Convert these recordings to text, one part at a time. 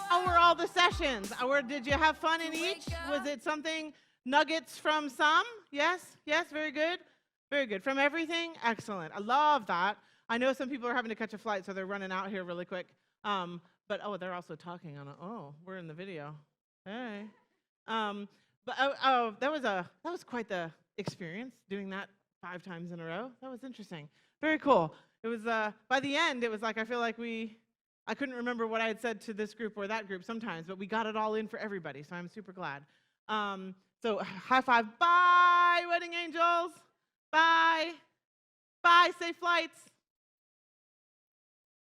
How were all the sessions? Did you have fun in each? Was it something, nuggets from some? Yes? Yes, very good. Very good. From everything? Excellent. I love that. I know some people are having to catch a flight, so they're running out here really quick. But they're also talking on it. Oh, we're in the video. Hey. That was quite the experience, doing that 5 times in a row. That was interesting. Very cool. It was, by the end, it was like, I feel like I couldn't remember what I had said to this group or that group sometimes, but we got it all in for everybody, so I'm super glad. So high five. Bye, wedding angels. Bye. Bye, safe flights.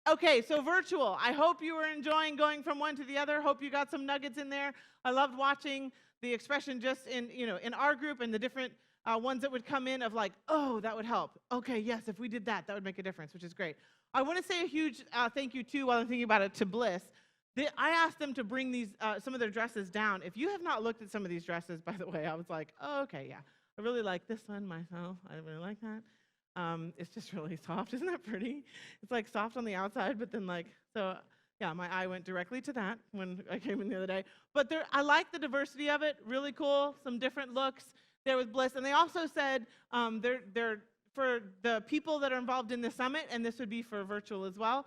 Okay, so virtual. I hope you were enjoying going from one to the other. Hope you got some nuggets in there. I loved watching the expression just in our group and the different ones that would come in of like, oh, that would help. Okay, yes, if we did that, that would make a difference, which is great. I want to say a huge thank you, too, while I'm thinking about it, to Bliss. I asked them to bring these some of their dresses down. If you have not looked at some of these dresses, by the way, I was like, oh, okay, yeah. I really like this one myself. I really like that. It's just really soft. Isn't that pretty? It's like soft on the outside, but then so yeah, my eye went directly to that when I came in the other day. But I like the diversity of it. Really cool. Some different looks there with Bliss. And they also said they're for the people that are involved in the summit, and this would be for virtual as well.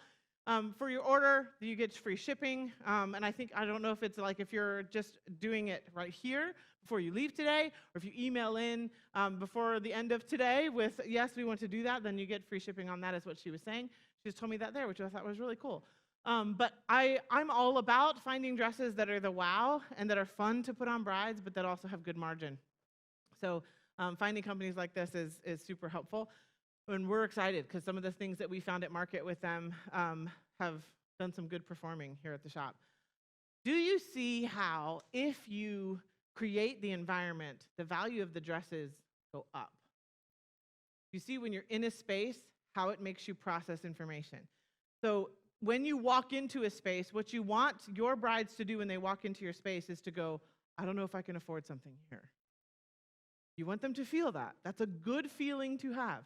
For your order, you get free shipping. And I don't know if it's like if you're just doing it right here before you leave today, or if you email in before the end of today with, yes, we want to do that, then you get free shipping on that, is what she was saying. She just told me that there, which I thought was really cool. But I'm all about finding dresses that are the wow and that are fun to put on brides, but that also have good margin. So finding companies like this is super helpful. And we're excited because some of the things that we found at market with them have done some good performing here at the shop. Do you see how if you create the environment, the value of the dresses go up? You see when you're in a space, how it makes you process information. So when you walk into a space, what you want your brides to do when they walk into your space is to go, I don't know if I can afford something here. You want them to feel that. That's a good feeling to have.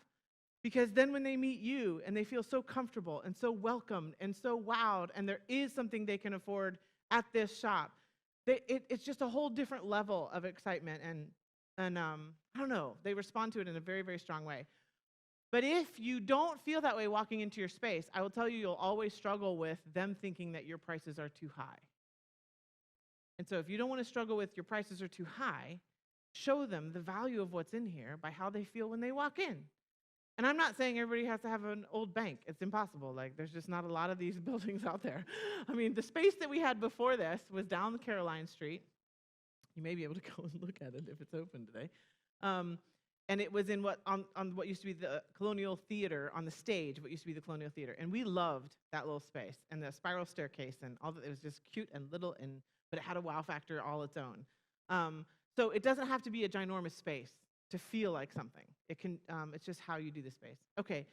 Because then when they meet you and they feel so comfortable and so welcomed and so wowed, and there is something they can afford at this shop, it's just a whole different level of excitement. And I don't know, they respond to it in a very, very strong way. But if you don't feel that way walking into your space, I will tell you, you'll always struggle with them thinking that your prices are too high. And so if you don't want to struggle with your prices are too high, show them the value of what's in here by how they feel when they walk in. And I'm not saying everybody has to have an old bank. It's impossible. Like, there's just not a lot of these buildings out there. I mean, the space that we had before this was down Caroline Street. You may be able to go and look at it if it's open today. And it was in on what used to be the Colonial Theater, on the stage, what used to be the Colonial Theater. And we loved that little space and the spiral staircase and all that. It was just cute and little, but it had a wow factor all its own. So it doesn't have to be a ginormous space to feel like something. It can. It's just how you do the space. Okay,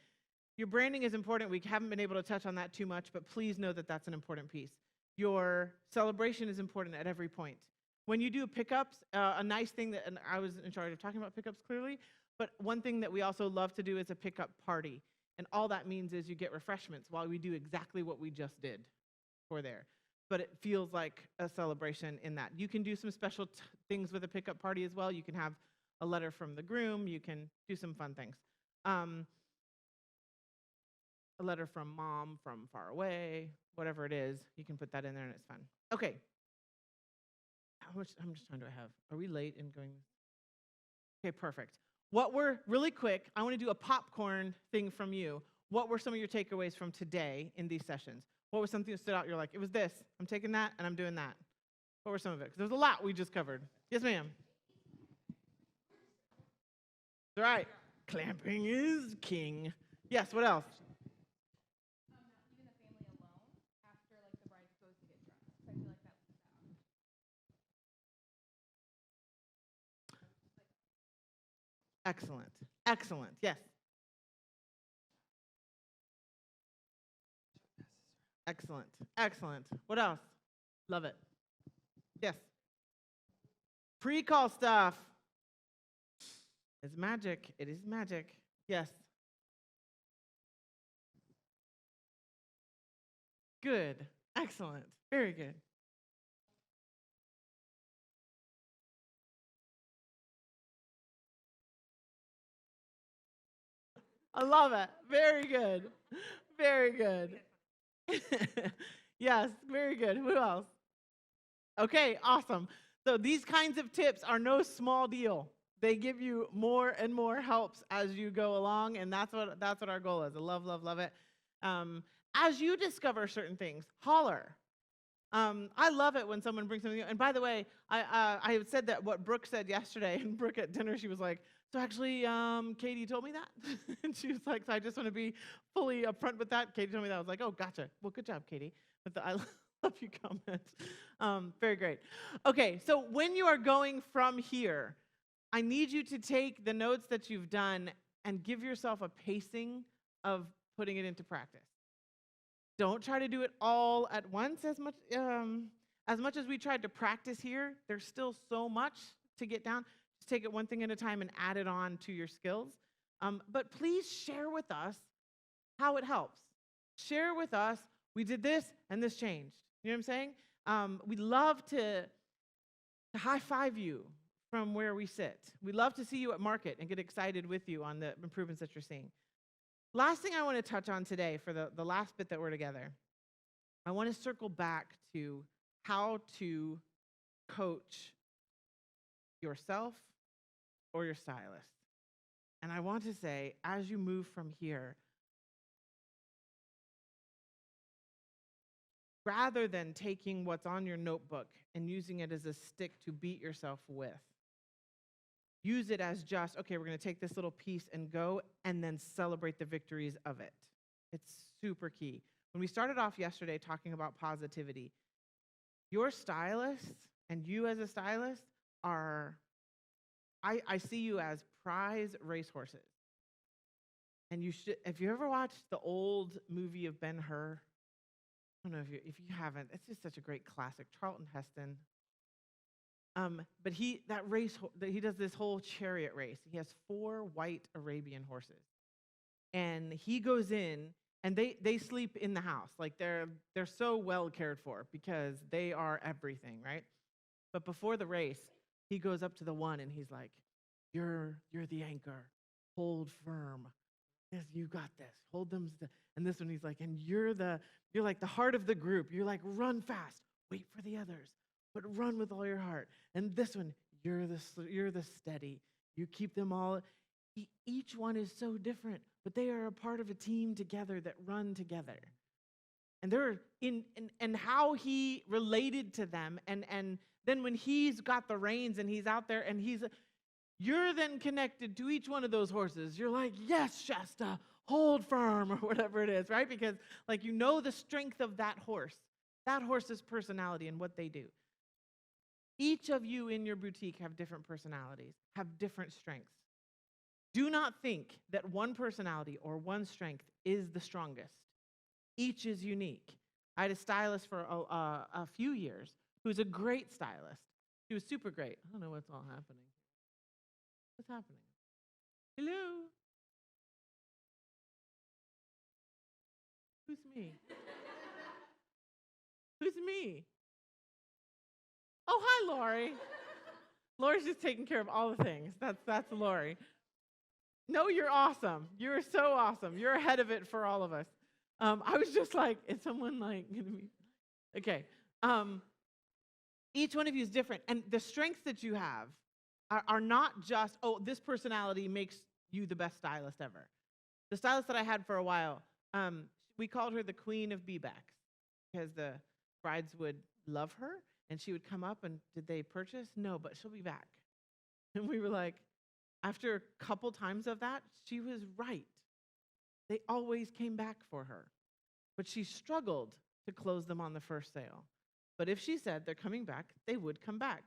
your branding is important. We haven't been able to touch on that too much, but please know that that's an important piece. Your celebration is important at every point. When you do pickups, a nice thing and I was in charge of talking about pickups clearly, but one thing that we also love to do is a pickup party. And all that means is you get refreshments while we do exactly what we just did for there. But it feels like a celebration in that. You can do some special things with a pickup party as well. You can have a letter from the groom. You can do some fun things. A letter from mom from far away, whatever it is, you can put that in there and it's fun. Okay. How much time do I have? Are we late in going? Okay, perfect. Really quick, I want to do a popcorn thing from you. What were some of your takeaways from today in these sessions? What was something that stood out? You're like, it was this. I'm taking that and I'm doing that. What were some of it? 'Cause there's a lot we just covered. Yes, ma'am. That's right. Clamping is king. Yes, what else? Even the family alone after the bride goes to get dressed. I feel like that leaves out. Excellent. Excellent. Yes. Excellent. Excellent. What else? Love it. Yes. Pre-call stuff. It's magic. It is magic. Yes. Good. Excellent. Very good. I love it. Very good. Very good. Yes, very good. Who else? Okay, awesome. So these kinds of tips are no small deal. They give you more and more helps as you go along, and that's what our goal is. I love, love, love it. Um, as you discover certain things, holler. I love it when someone brings something. And by the way, I had said that what Brooke said yesterday, and Brooke at dinner, she was like, "So actually, Katie told me that," and she was like, "So I just want to be fully upfront with that." Katie told me that. I was like, "Oh, gotcha. Well, good job, Katie." But I love your comment. Very great. Okay, so when you are going from here, I need you to take the notes that you've done and give yourself a pacing of putting it into practice. Don't try to do it all at once as much as we tried to practice here. There's still so much to get down. Just take it one thing at a time and add it on to your skills. But please share with us how it helps. Share with us, we did this and this changed. You know what I'm saying? We'd love to high five you from where we sit. We'd love to see you at market and get excited with you on the improvements that you're seeing. Last thing I want to touch on today for the last bit that we're together, I want to circle back to how to coach yourself or your stylist. And I want to say, as you move from here, rather than taking what's on your notebook and using it as a stick to beat yourself with, use it as just, okay, we're going to take this little piece and go and then celebrate the victories of it. It's super key. When we started off yesterday talking about positivity, your stylist and you as a stylist are, I see you as prize racehorses. And you should, if you ever watched the old movie of Ben-Hur, I don't know if you haven't, it's just such a great classic, Charlton Heston. But he does this whole chariot race. He has 4 white Arabian horses, and he goes in, and they sleep in the house. Like they're so well cared for because they are everything, right? But before the race, he goes up to the one and he's like, "You're the anchor. Hold firm. Yes, you got this. Hold them." And this one, he's like, "And you're like the heart of the group. You're like, run fast. Wait for the others, but run with all your heart." And this one, you're the steady. You keep them all. Each one is so different, but they are a part of a team together that run together. And they're and how he related to them, and then when he's got the reins and he's out there and you're then connected to each one of those horses. You're like, "Yes, Shasta, hold firm," or whatever it is, right? Because like you know the strength of that horse's personality and what they do. Each of you in your boutique have different personalities, have different strengths. Do not think that one personality or one strength is the strongest. Each is unique. I had a stylist for a few years who's a great stylist. She was super great. I don't know what's all happening. What's happening? Hello? Who's me? Who's me? Oh, hi, Lori. Lori's just taking care of all the things. That's Lori. No, you're awesome. You're so awesome. You're ahead of it for all of us. I was just like, is someone like going to be? Okay. Each one of you is different. And the strengths that you have are not just, oh, this personality makes you the best stylist ever. The stylist that I had for a while, we called her the queen of be-backs because the brides would love her and she would come up and, "Did they purchase?" "No, but she'll be back." And we were like, after a couple times of that, she was right. They always came back for her. But she struggled to close them on the first sale. But if she said they're coming back, they would come back.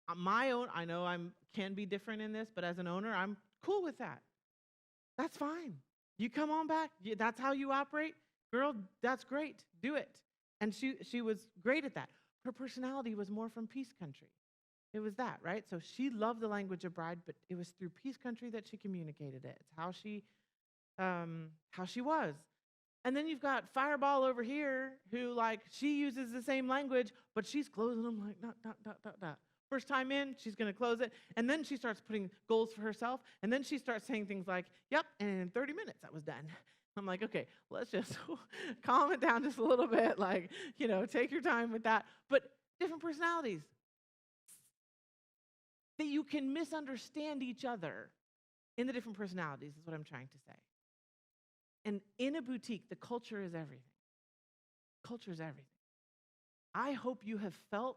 I know I can be different in this, but as an owner, I'm cool with that. That's fine. You come on back. That's how you operate. Girl, that's great. Do it. And she was great at that. Her personality was more from Peace Country. It was that, right? So she loved the language of bride, but it was through Peace Country that she communicated it. It's how she was. And then you've got Fireball over here who, like, she uses the same language, but she's closing them like, dot, dot, dot, dot, dot. First time in, she's going to close it. And then she starts putting goals for herself. And then she starts saying things like, yep, and in 30 minutes that was done. I'm like, okay, let's just calm it down just a little bit. Like, take your time with that. But different personalities. That you can misunderstand each other in the different personalities is what I'm trying to say. And in a boutique, the culture is everything. Culture is everything. I hope you have felt,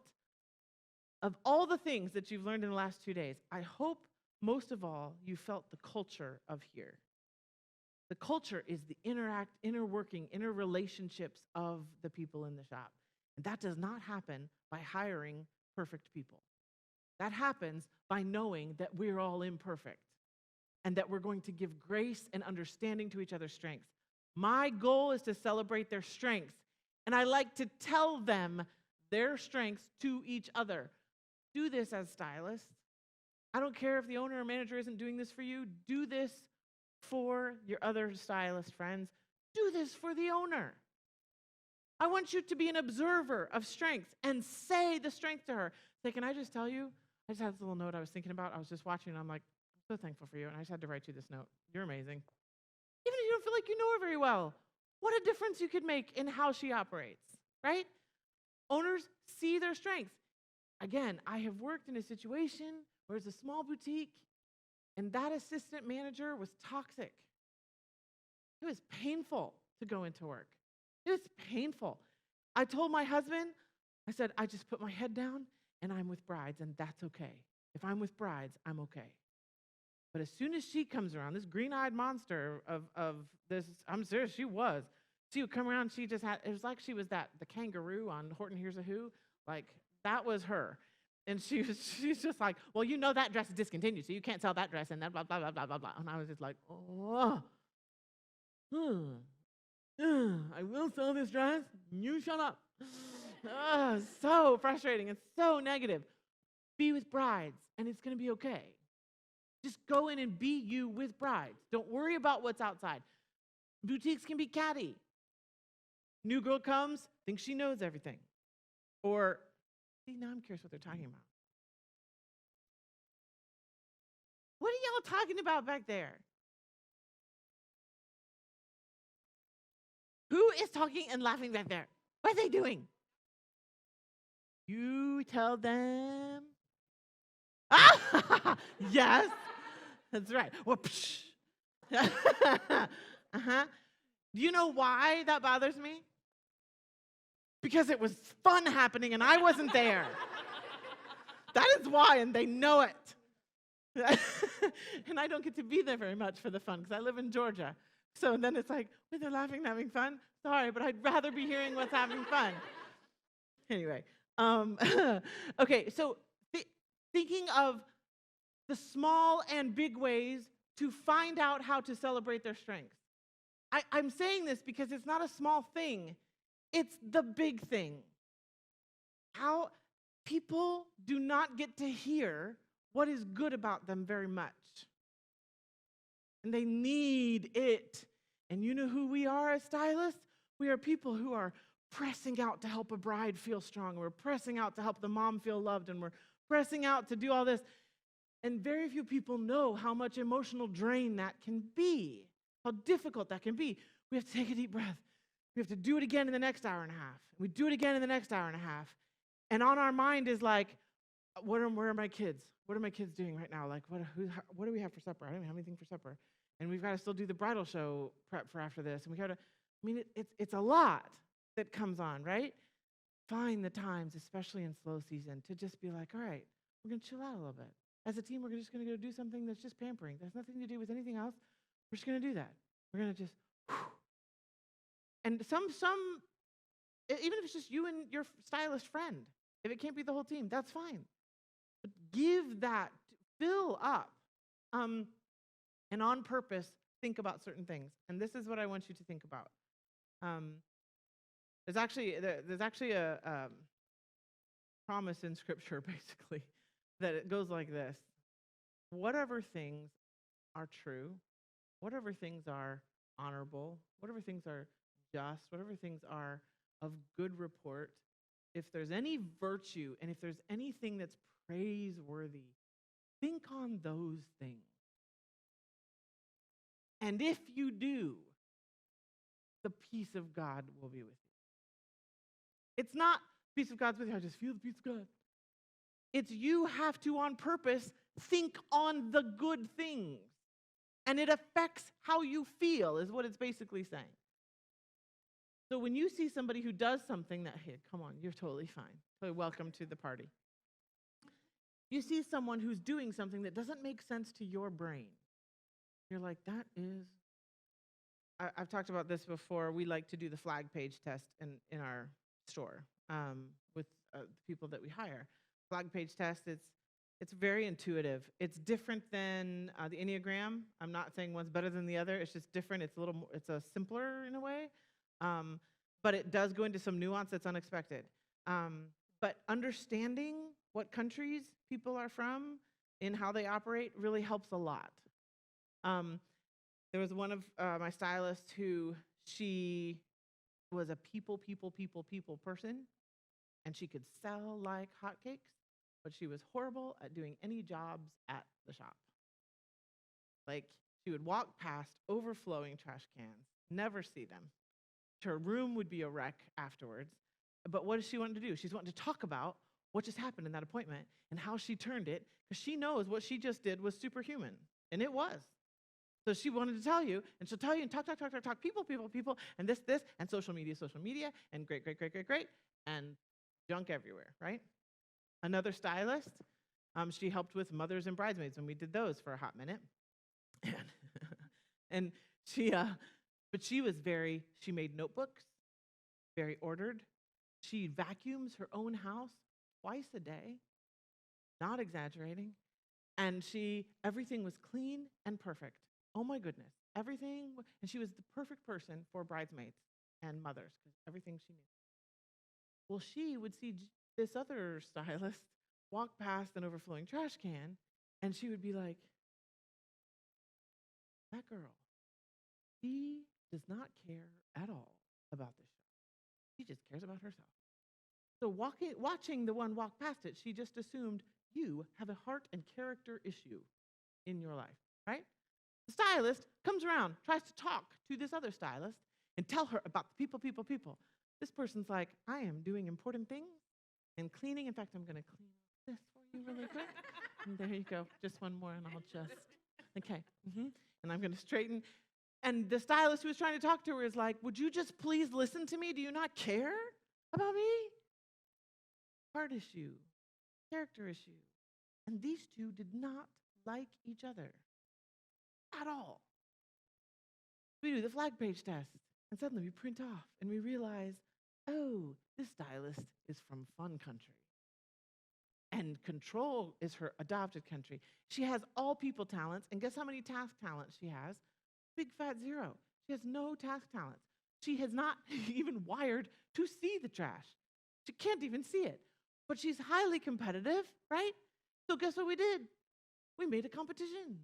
of all the things that you've learned in the last 2 days, I hope most of all you felt the culture of here. The culture is the inner working, inner relationships of the people in the shop. And that does not happen by hiring perfect people. That happens by knowing that we're all imperfect and that we're going to give grace and understanding to each other's strengths. My goal is to celebrate their strengths, and I like to tell them their strengths to each other. Do this as stylists. I don't care if the owner or manager isn't doing this for you. Do this for your other stylist friends. Do this for the owner. I want you to be an observer of strengths and say the strength to her. Say, can I just tell you? I just had this little note I was thinking about. I was just watching, and I'm like, I'm so thankful for you. And I just had to write you this note. You're amazing. Even if you don't feel like you know her very well, what a difference you could make in how she operates, right? Owners see their strengths. Again, I have worked in a situation where it's a small boutique, and that assistant manager was toxic. It was painful to go into work. It was painful. I told my husband, I said, I just put my head down, and I'm with brides, and that's okay. If I'm with brides, I'm okay. But as soon as she comes around, this green-eyed monster of this, I'm serious, she would come around, it was like she was the kangaroo on Horton Hears a Who, like, that was her. And she's just like, well, that dress is discontinued, so you can't sell that dress, and that blah, blah, blah, blah, blah, blah. And I was just like, I will sell this dress, you shut up. So frustrating and so negative. Be with brides, and it's going to be okay. Just go in and be you with brides. Don't worry about what's outside. Boutiques can be catty. New girl comes, thinks she knows everything. Or, see, now I'm curious what they're talking about. What are y'all talking about back there? Who is talking and laughing back there? What are they doing? You tell them. Ah, yes. That's right. Well, uh-huh. Do you know why that bothers me? Because it was fun happening and I wasn't there. That is why, and they know it. And I don't get to be there very much for the fun because I live in Georgia. So then it's like, wait, they're laughing and having fun? Sorry, but I'd rather be hearing what's having fun. Anyway, okay, so thinking of the small and big ways to find out how to celebrate their strengths. I'm saying this because it's not a small thing. It's the big thing. How people do not get to hear what is good about them very much. And they need it. And you know who we are as stylists? We are people who are pressing out to help a bride feel strong. We're pressing out to help the mom feel loved. And we're pressing out to do all this. And very few people know how much emotional drain that can be, how difficult that can be. We have to take a deep breath. We have to do it again in the next hour and a half. We do it again in the next hour and a half. And on our mind is like, where are my kids? What are my kids doing right now? Like, what do we have for supper? I don't even have anything for supper. And we've got to still do the bridal show prep for after this. And we got to, it's a lot that comes on, right? Find the times, especially in slow season, to just be like, all right, we're going to chill out a little bit. As a team, we're just going to go do something that's just pampering. There's nothing to do with anything else. We're just going to do that. We're going to just, whew. And some, even if it's just you and your stylist friend, if it can't be the whole team, that's fine. But give that, fill up, and on purpose, think about certain things. And this is what I want you to think about. There's actually a promise in Scripture, basically, that it goes like this. Whatever things are true, whatever things are honorable, whatever things are just, whatever things are of good report, if there's any virtue and if there's anything that's praiseworthy, think on those things. And if you do, the peace of God will be with you. It's not peace of God's with you, I just feel the peace of God. It's you have to, on purpose, think on the good things. And it affects how you feel, is what it's basically saying. So when you see somebody who does something that, hey, come on, you're totally fine. So welcome to the party. You see someone who's doing something that doesn't make sense to your brain. You're like, that is... I've talked about this before. We like to do the flag page test in our store with the people that we hire. Flag page test, it's very intuitive. It's different than the Enneagram. I'm not saying one's better than the other. It's just different. It's a little more, it's a simpler in a way. But it does go into some nuance that's unexpected. But understanding what countries people are from and how they operate really helps a lot. There was one of my stylists who she was a people person, and she could sell like hotcakes, but she was horrible at doing any jobs at the shop. Like, she would walk past overflowing trash cans, never see them. Her room would be a wreck afterwards. But what does she want to do? She's wanting to talk about what just happened in that appointment and how she turned it, because she knows what she just did was superhuman, and it was. So she wanted to tell you, and she'll tell you and talk, people, and this, and social media, and great, and junk everywhere, right? Another stylist, she helped with mothers and bridesmaids, and we did those for a hot minute. And she made notebooks, very ordered. She vacuums her own house twice a day, not exaggerating. And everything was clean and perfect. Oh my goodness, everything. And she was the perfect person for bridesmaids and mothers, because everything she knew. Well, she would see this other stylist walk past an overflowing trash can, and she would be like, that girl, she does not care at all about this show. She just cares about herself. So watching the one walk past it, she just assumed you have a heart and character issue in your life, right? The stylist comes around, tries to talk to this other stylist and tell her about the people. This person's like, I am doing important things and cleaning. In fact, I'm going to clean this for you really quick. And there you go. Just one more and I'll just, okay. And I'm going to straighten. And the stylist who was trying to talk to her is like, would you just please listen to me? Do you not care about me? Heart issue, character issue. And these two did not like each other at all. We do the flag page test, and suddenly we print off, and we realize, oh, this stylist is from fun country. And control is her adopted country. She has all people talents, and guess how many task talents she has? Big fat zero. She has no task talents. She has not even wired to see the trash. She can't even see it. But she's highly competitive, right? So guess what we did? We made a competition.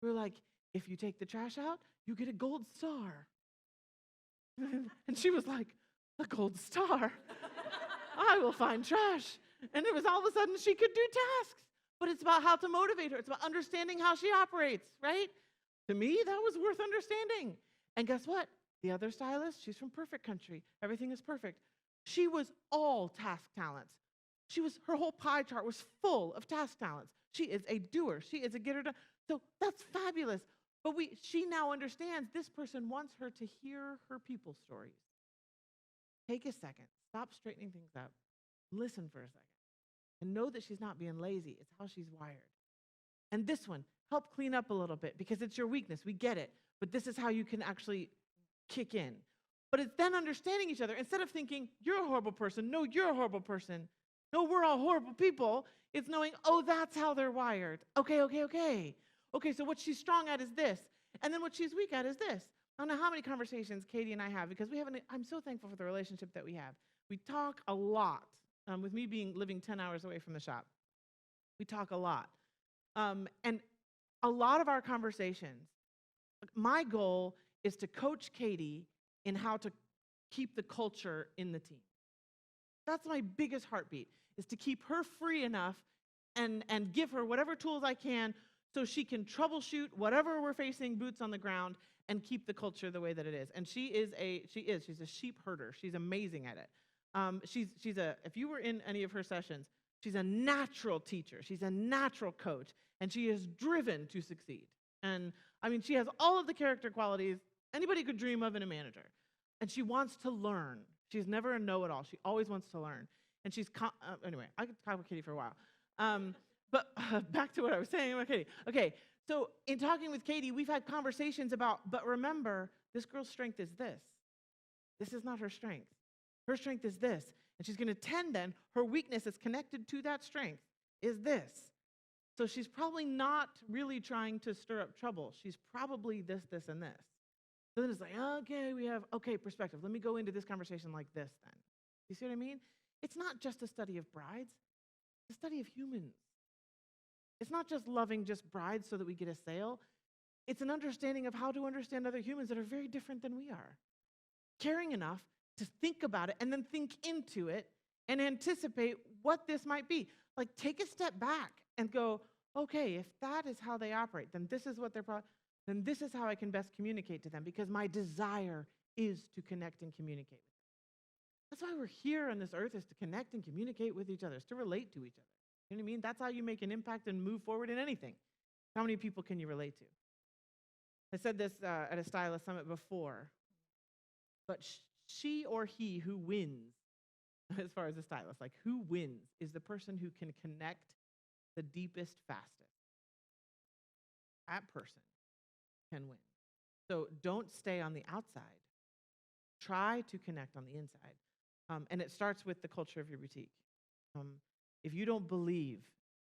We were like, if you take the trash out, you get a gold star. And she was like, a gold star? I will find trash. And it was all of a sudden she could do tasks. But it's about how to motivate her. It's about understanding how she operates, right? To me, that was worth understanding. And guess what? The other stylist, she's from perfect country. Everything is perfect. She was all task talents. Her whole pie chart was full of task talents. She is a doer. She is a getter done. So that's fabulous. But she now understands this person wants her to hear her people stories. Take a second. Stop straightening things up. Listen for a second. And know that she's not being lazy. It's how she's wired. And this one, help clean up a little bit because it's your weakness. We get it. But this is how you can actually kick in. But it's then understanding each other. Instead of thinking, you're a horrible person. No, you're a horrible person. No, we're all horrible people. It's knowing, oh, that's how they're wired. Okay. Okay, so what she's strong at is this. And then what she's weak at is this. I don't know how many conversations Katie and I have because I'm so thankful for the relationship that we have. We talk a lot. With me living 10 hours away from the shop, we talk a lot. And a lot of our conversations, my goal is to coach Katie in how to keep the culture in the team. That's my biggest heartbeat, is to keep her free enough and give her whatever tools I can so she can troubleshoot whatever we're facing, boots on the ground, and keep the culture the way that it is. And she's a sheep herder. She's amazing at it. If you were in any of her sessions, she's a natural teacher. She's a natural coach, and she is driven to succeed. And I mean, she has all of the character qualities anybody could dream of in a manager. And she wants to learn. She's never a know-it-all. She always wants to learn. And anyway, I could talk with Katie for a while. But back to what I was saying about Katie. Okay, so in talking with Katie, we've had conversations about, but remember, this girl's strength is this. This is not her strength. Her strength is this. And she's going to tend then, her weakness is connected to that strength, is this. So she's probably not really trying to stir up trouble. She's probably this, this, and this. So then it's like, okay, perspective. Let me go into this conversation like this then. You see what I mean? It's not just a study of brides. It's a study of humans. It's not just loving just brides so that we get a sale. It's an understanding of how to understand other humans that are very different than we are. Caring enough to think about it and then think into it and anticipate what this might be. Like, take a step back and go, okay, if that is how they operate, then this is what then this is how I can best communicate to them, because my desire is to connect and communicate with them. That's why we're here on this earth, is to connect and communicate with each other, is to relate to each other. You know what I mean? That's how you make an impact and move forward in anything. How many people can you relate to? I said this at a stylist summit before, but she or he who wins, as far as a stylist, like who wins is the person who can connect the deepest, fastest. That person can win. So don't stay on the outside. Try to connect on the inside. And it starts with the culture of your boutique. If you don't believe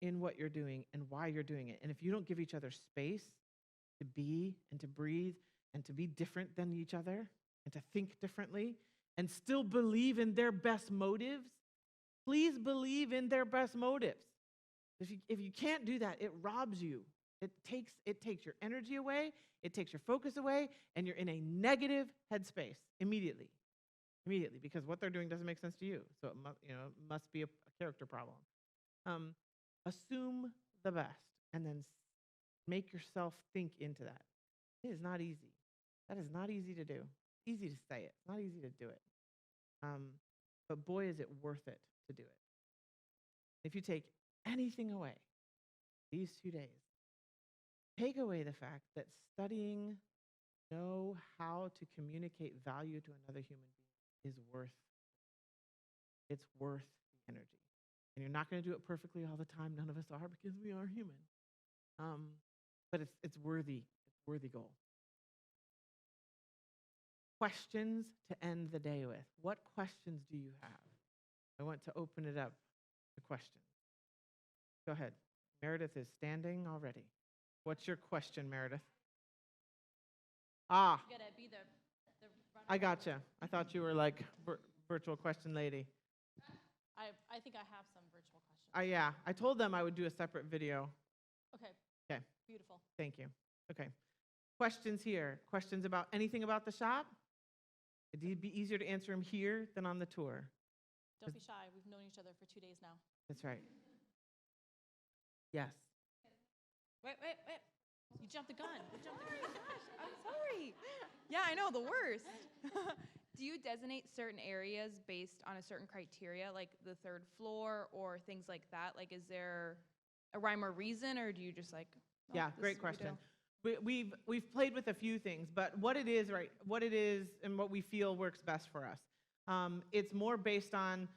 in what you're doing and why you're doing it, and if you don't give each other space to be and to breathe and to be different than each other and to think differently and still believe in their best motives, please believe in their best motives. If you can't do that, it robs you. It takes your energy away, it takes your focus away, and you're in a negative headspace immediately, because what they're doing doesn't make sense to you. So it must be a character problem. Assume the best, and then make yourself think into that. It is not easy. That is not easy to do. Easy to say it. It's not easy to do it. But boy, is it worth it to do it. If you take anything away these 2 days, take away the fact that studying, know how to communicate value to another human being is worth it. It's worth the energy. And you're not going to do it perfectly all the time. None of us are, because we are human. But it's worthy. It's a worthy goal. Questions to end the day with. What questions do you have? I want to open it up to questions. Go ahead. Meredith is standing already. What's your question, Meredith? You gotta be the I gotcha. I thought you were like virtual question lady. I think I have some virtual questions. Yeah. I told them I would do a separate video. Okay. Okay. Beautiful. Thank you. Okay. Questions here. Questions about anything about the shop? It'd be easier to answer them here than on the tour. Don't be shy. We've known each other for 2 days now. That's right. Yes. Wait. You jumped the gun. Gosh, I'm sorry. Yeah, I know, the worst. Do you designate certain areas based on a certain criteria, like the third floor or things like that? Like, is there a rhyme or reason, or do you just like? Oh, Yeah, great question. We've played with a few things, but what it is, and what we feel works best for us. It's more based on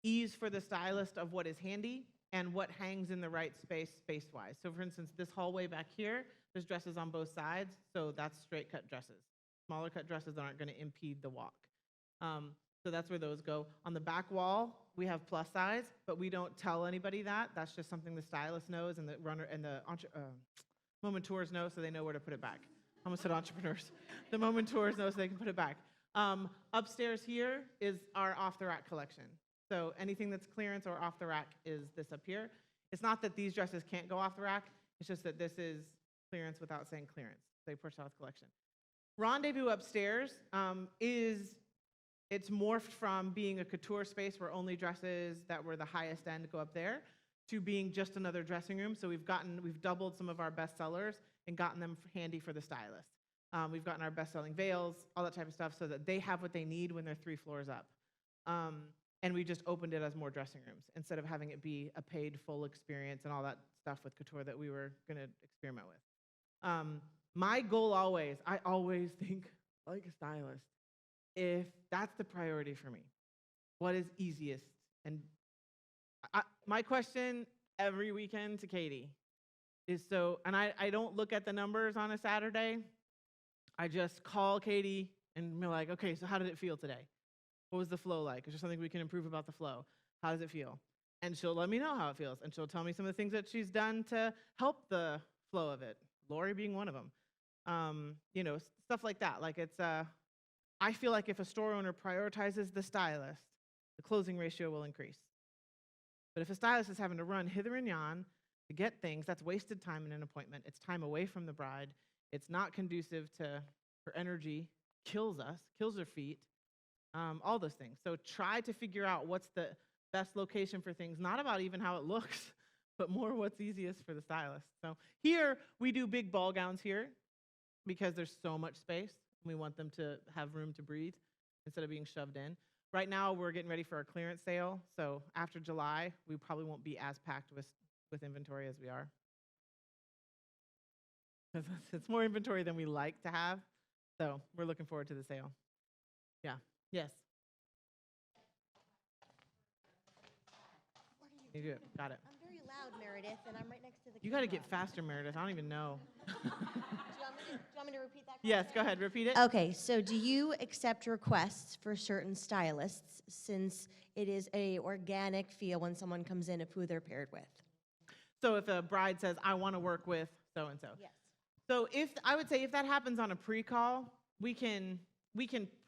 ease for the stylist of what is handy and what hangs in the right space-wise. So for instance, this hallway back here, there's dresses on both sides, so that's straight cut dresses. Smaller cut dresses aren't going to impede the walk. So that's where those go. On the back wall, we have plus size, but we don't tell anybody that. That's just something the stylist knows and the runner and the momenteurs know, so they know where to put it back. I almost said entrepreneurs. The momenteurs know so they can put it back. Upstairs here is our off-the-rack collection. So anything that's clearance or off the rack is this up here. It's not that these dresses can't go off the rack. It's just that this is clearance without saying clearance. They push out collection. Rendezvous upstairs is it's morphed from being a couture space where only dresses that were the highest end go up there to being just another dressing room. So we've doubled some of our best sellers and gotten them handy for the stylist. We've gotten our best-selling veils, all that type of stuff, so that they have what they need when they're 3 floors up. And we just opened it as more dressing rooms instead of having it be a paid full experience and all that stuff with couture that we were going to experiment with. My goal I always think like a stylist. If that's the priority for me, what is easiest? And my question every weekend to Katie is and I don't look at the numbers on a Saturday. I just call Katie and be like, okay, so how did it feel today? What was the flow like? Is there something we can improve about the flow? How does it feel? And she'll let me know how it feels. And she'll tell me some of the things that she's done to help the flow of it. Lori being one of them. Stuff like that. Like I feel like if a store owner prioritizes the stylist, the closing ratio will increase. But if a stylist is having to run hither and yon to get things, that's wasted time in an appointment. It's time away from the bride. It's not conducive to her energy, kills her feet, all those things. So try to figure out what's the best location for things, not about even how it looks, but more what's easiest for the stylist. So here, we do big ball gowns here because there's so much space. We want them to have room to breathe instead of being shoved in. Right now, we're getting ready for our clearance sale. So after July, we probably won't be as packed with inventory as we are. It's more inventory than we like to have. So we're looking forward to the sale. Yeah. Yes. You do it. Got it. I'm very loud, Meredith, and I'm right next to the You got to camera. get faster, Meredith. I don't even know. Do you want me to repeat that? Yes, question? go ahead. Repeat it. Okay, so do you accept requests for certain stylists since it is a organic feel when someone comes in of who they're paired with? So if a bride says, I want to work with so-and-so. Yes. So I would say if that happens on a pre-call, we can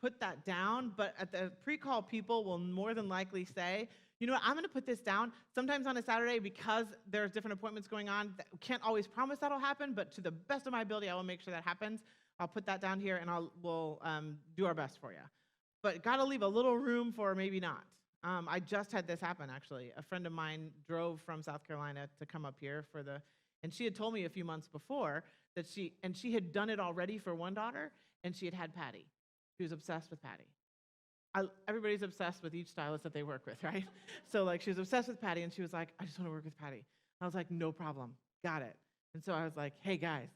put that down, but at the pre-call, people will more than likely say, you know what, I'm going to put this down. Sometimes on a Saturday, because there's different appointments going on, can't always promise that'll happen, but to the best of my ability, I will make sure that happens. I'll put that down here, and we'll do our best for you. But got to leave a little room for maybe not. I just had this happen, actually. A friend of mine drove from South Carolina to come up here and she had told me a few months before that she had done it already for one daughter, and she had Patty. She was obsessed with Patty. Everybody's obsessed with each stylist that they work with, right? So she was obsessed with Patty, and she was like, I just want to work with Patty. I was like, no problem, got it. And so I was like, hey guys,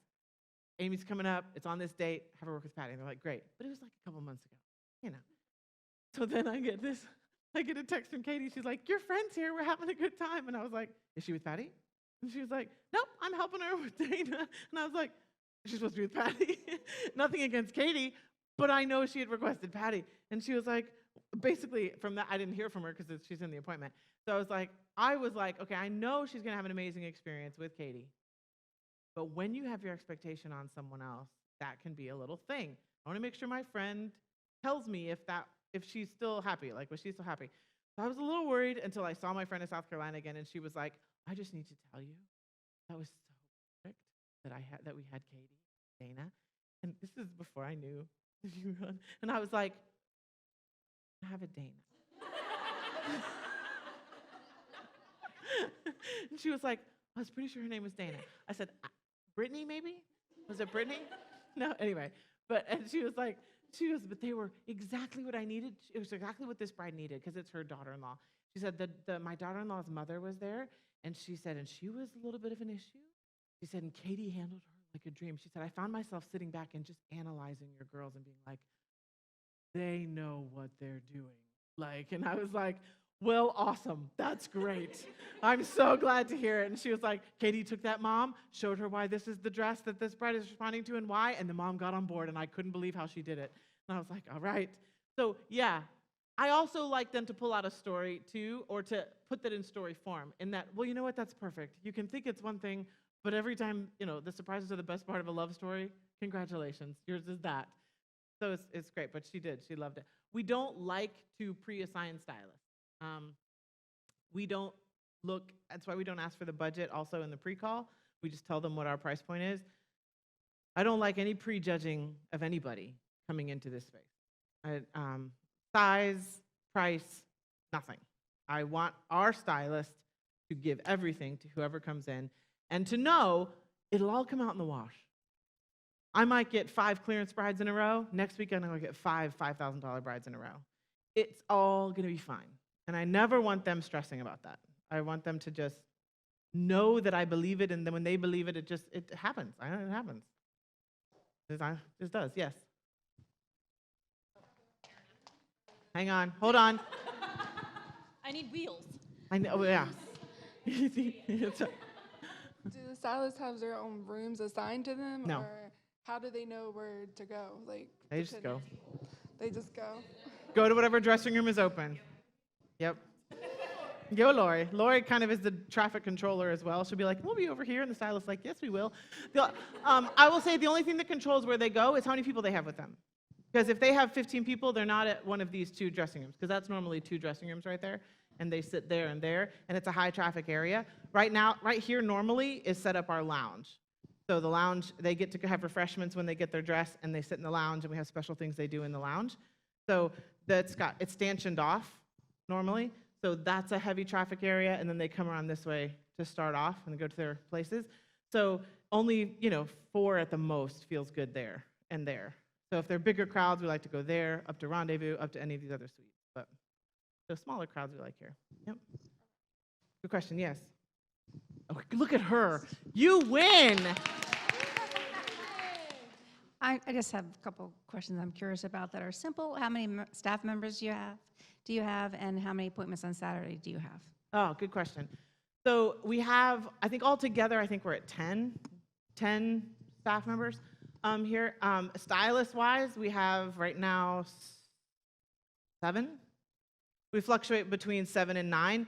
Amy's coming up, it's on this date, have her work with Patty. And they're like, great. But it was like a couple months ago, So then I get a text from Katie, she's like, your friend's here, we're having a good time. And I was like, is she with Patty? And she was like, nope, I'm helping her with Dana. And I was like, she's supposed to be with Patty. Nothing against Katie, but I know she had requested Patty. And she was like, basically from that, I didn't hear from her because she's in the appointment. So I was like, okay, I know she's going to have an amazing experience with Katie. But when you have your expectation on someone else, that can be a little thing. I want to make sure my friend tells me if she's still happy, was she still happy? So I was a little worried until I saw my friend in South Carolina again, and she was like, I just need to tell you, that was so perfect that we had Katie, Dana, and this is before I knew that you were on. And I was like, I have a Dana. And she was like, I was pretty sure her name was Dana. I said, Brittany, maybe? Was it Brittany? No, anyway. But she was like, but they were exactly what I needed. It was exactly what this bride needed because it's her daughter-in-law. She said my daughter-in-law's mother was there, and she said, and she was a little bit of an issue. She said, and Katie handled her like a dream. She said, I found myself sitting back and just analyzing your girls and being like, they know what they're doing. And I was like, well, awesome. That's great. I'm so glad to hear it. And she was like, Katie took that mom, showed her why this is the dress that this bride is responding to and why, and the mom got on board, and I couldn't believe how she did it. And I was like, all right. So, yeah. I also like them to pull out a story, too, or to put that in story form, in that, well, you know what? That's perfect. You can think it's one thing, but every time, the surprises are the best part of a love story. Congratulations. Yours is that. So it's great, but she did. She loved it. We don't like to pre-assign stylists. We don't that's why we don't ask for the budget also in the pre-call. We just tell them what our price point is. I don't like any prejudging of anybody coming into this space. size, price, nothing. I want our stylist to give everything to whoever comes in and to know it'll all come out in the wash. I might get 5 clearance brides in a row. Next weekend, I'm going to get 5 $5,000 brides in a row. It's all going to be fine. And I never want them stressing about that. I want them to just know that I believe it, and then when they believe it, it happens. I know it happens. It just does, yes. Hang on, hold on. I need wheels. I know, yeah. Do the stylists have their own rooms assigned to them? No. Or how do they know where to go? Like They just go. They just go. Go to whatever dressing room is open. Yep. Go, Lori. Lori kind of is the traffic controller as well. She'll be like, we'll be over here. And the stylist's like, yes, we will. I will say the only thing that controls where they go is how many people they have with them. Because if they have 15 people, they're not at one of these 2 dressing rooms, because that's normally 2 dressing rooms right there. And they sit there, and it's a high traffic area. Right now, right here normally is set up our lounge. So the lounge, they get to have refreshments when they get their dress, and they sit in the lounge, and we have special things they do in the lounge. So it's stanchioned off normally. So that's a heavy traffic area, and then they come around this way to start off and go to their places. So only, 4 at the most feels good there and there. So if they're bigger crowds, we like to go there, up to Rendezvous, up to any of these other suites. But the smaller crowds we like here. Yep. Good question, yes. Oh, look at her. You win. I just have a couple questions I'm curious about that are simple. How many staff members do you have, and how many appointments on Saturday do you have? Oh, good question. So we have, I think altogether, I think we're at 10 staff members here. Stylist-wise, we have right now 7. We fluctuate between 7 and 9.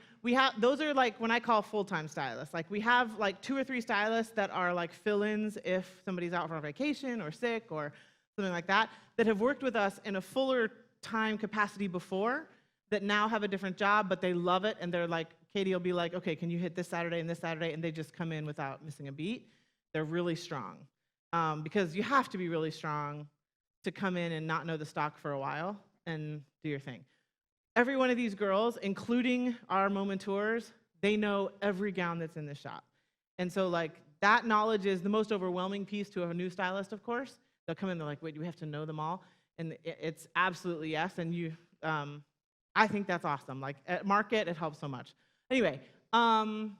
Those are like when I call full-time stylists. Like we have like 2 or 3 stylists that are like fill-ins if somebody's out for vacation or sick or something like that have worked with us in a fuller time capacity before, that now have a different job, but they love it, and they're like, Katie will be like, okay, can you hit this Saturday and this Saturday, and they just come in without missing a beat. They're really strong, because you have to be really strong to come in and not know the stock for a while and do your thing. Every one of these girls, including our moment tours, they know every gown that's in the shop. And so like that knowledge is the most overwhelming piece to a new stylist, of course. They'll come in, they're like, wait, do we have to know them all? And it's absolutely yes, and I think that's awesome. Like at market, it helps so much. Anyway, as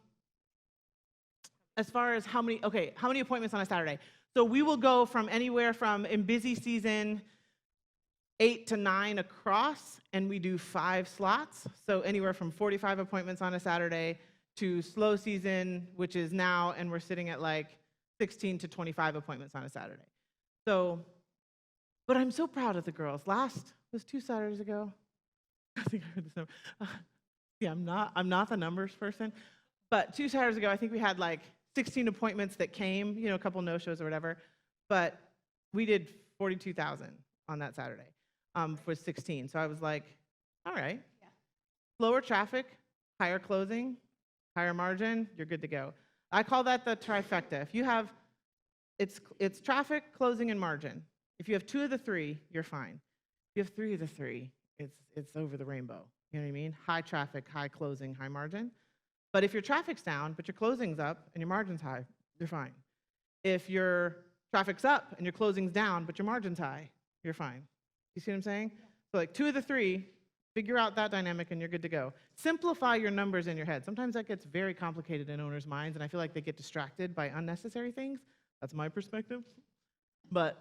far as how many appointments on a Saturday? So we will go from anywhere from, in busy season, 8 to 9 across, and we do 5 slots. So anywhere from 45 appointments on a Saturday to slow season, which is now, and we're sitting at like 16 to 25 appointments on a Saturday. So, but I'm so proud of the girls. Was 2 Saturdays ago? I think I heard this number. Yeah, I'm not the numbers person, but 2 Saturdays ago, I think we had like 16 appointments that came, a couple no-shows or whatever, but we did 42,000 on that Saturday for 16. So I was like, all right. Yeah. Lower traffic, higher closing, higher margin, you're good to go. I call that the trifecta. If you have, it's traffic, closing, and margin. If you have 2 of the 3, you're fine. If you have 3 of the 3, it's over the rainbow. You know what I mean? High traffic, high closing, high margin. But if your traffic's down, but your closing's up and your margin's high, you're fine. If your traffic's up and your closing's down, but your margin's high, you're fine. You see what I'm saying? Yeah. So like 2 of the 3, figure out that dynamic and you're good to go. Simplify your numbers in your head. Sometimes that gets very complicated in owners' minds, and I feel like they get distracted by unnecessary things. That's my perspective. But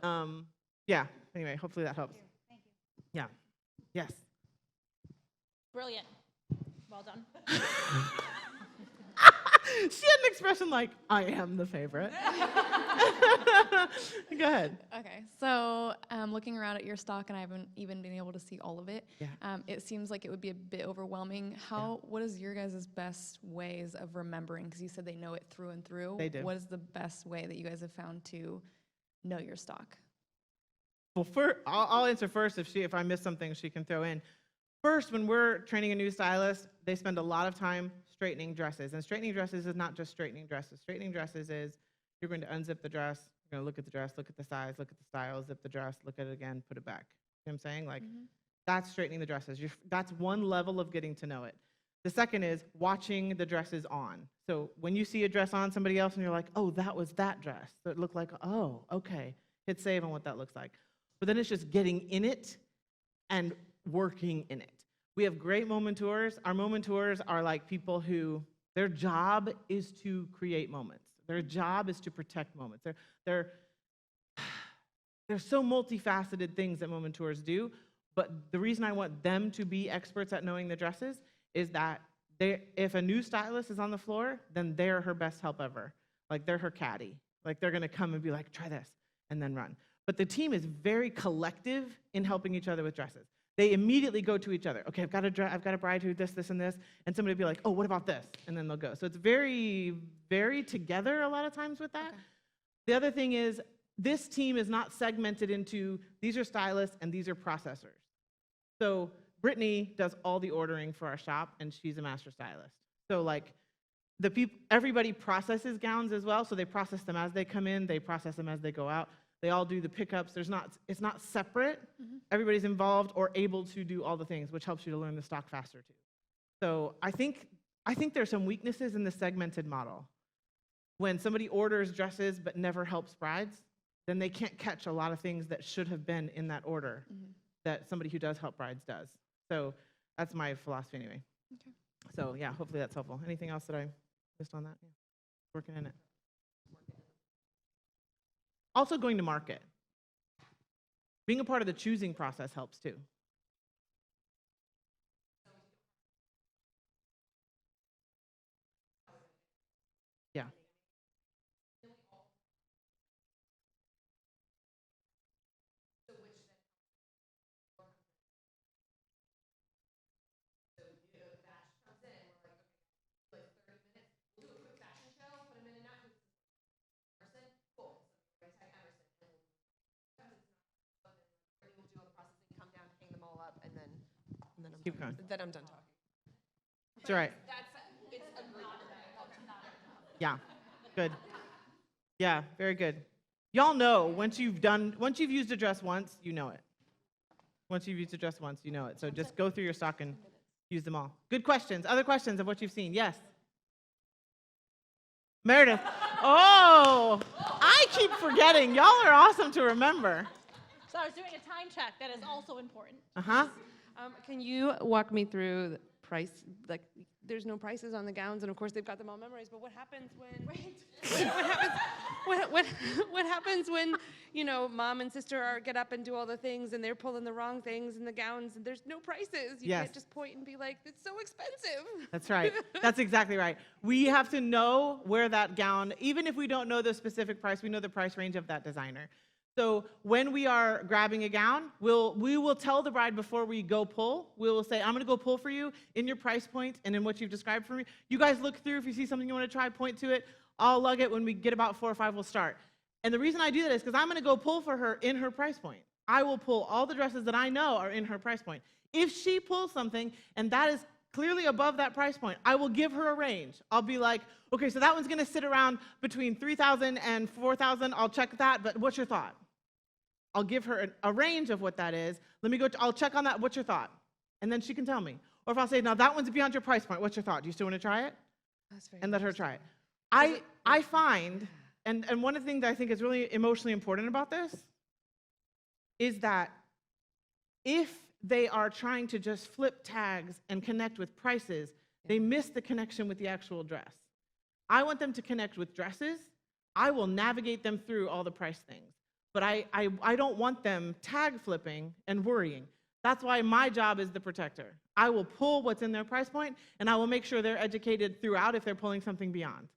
yeah, anyway, hopefully that helps. Thank you. Yeah. Yes. Brilliant. Well done. She had an expression like, I am the favorite. Go ahead. Okay, so looking around at your stock, and I haven't even been able to see all of it. Yeah. It seems like it would be a bit overwhelming. What is your guys' best ways of remembering? Because you said they know it through and through. They do. What is the best way that you guys have found to know your stock? Well, I'll answer first. If I miss something, she can throw in. First, when we're training a new stylist, they spend a lot of time straightening dresses. And straightening dresses is not just straightening dresses. Straightening dresses is you're going to unzip the dress, you're going to look at the dress, look at the size, look at the style, zip the dress, look at it again, put it back. You know what I'm saying? Like, That's straightening the dresses. That's one level of getting to know it. The second is watching the dresses on. So when you see a dress on somebody else and you're like, oh, that was that dress. So it looked like, oh, okay. Hit save on what that looks like. But then it's just getting in it and working in it. We have great momenteurs. Our momenteurs are like people who, their job is to create moments. Their job is to protect moments. They're so multifaceted things that momenteurs do, but the reason I want them to be experts at knowing the dresses is that if a new stylist is on the floor, then they're her best help ever. Like, they're her caddy. Like, they're gonna come and be like, try this, and then run. But the team is very collective in helping each other with dresses. They immediately go to each other. Okay, I've got a bride who this, and this, and somebody will be like, oh, what about this? And then they'll go. So it's very, very together a lot of times with that. Okay. The other thing is, this team is not segmented into, these are stylists and these are processors. So Brittany does all the ordering for our shop, and she's a master stylist. So like, everybody processes gowns as well, so they process them as they come in, they process them as they go out. They all do the pickups. It's not separate. Mm-hmm. Everybody's involved or able to do all the things, which helps you to learn the stock faster too. So I think there's some weaknesses in the segmented model. When somebody orders dresses but never helps brides, then they can't catch a lot of things that should have been in that order that somebody who does help brides does. So that's my philosophy anyway. Okay. So yeah, hopefully that's helpful. Anything else that I missed on that? Yeah. Working in it. Also going to market. Being a part of the choosing process helps too. Yeah. Keep going. Then I'm done talking. That's all right. Yeah, good. Yeah, very good. Y'all know once you've used a dress once, you know it. Once you've used a dress once, you know it. So just go through your stock and use them all. Good questions. Other questions of what you've seen? Yes. Meredith. Oh, I keep forgetting. Y'all are awesome to remember. So I was doing a time check. That is also important. Uh-huh. Can you walk me through the price? Like, there's no prices on the gowns, and of course they've got them all memorized. But what happens when? What happens when mom and sister get up and do all the things, and they're pulling the wrong things in the gowns, and there's no prices. You can't just point and be like, "It's so expensive." That's right. That's exactly right. We have to know where that gown, even if we don't know the specific price, we know the price range of that designer. So when we are grabbing a gown, we will tell the bride before we go pull. We will say, I'm going to go pull for you in your price point and in what you've described for me. You guys look through. If you see something you want to try, point to it. I'll lug it. When we get about 4 or 5, we'll start. And the reason I do that is because I'm going to go pull for her in her price point. I will pull all the dresses that I know are in her price point. If she pulls something and that is clearly above that price point, I will give her a range. I'll be like, okay, so that one's going to sit around between $3,000 and $4,000. I'll check that, but what's your thought? I'll give her a range of what that is. I'll check on that. What's your thought? And then she can tell me. Or if I'll say, no, that one's beyond your price point. What's your thought? Do you still want to try it? And let her try it. I find, and one of the things that I think is really emotionally important about this is that if they are trying to just flip tags and connect with prices, they miss the connection with the actual dress. I want them to connect with dresses. I will navigate them through all the price things. But I don't want them tag flipping and worrying. That's why my job is the protector. I will pull what's in their price point, and I will make sure they're educated throughout if they're pulling something beyond.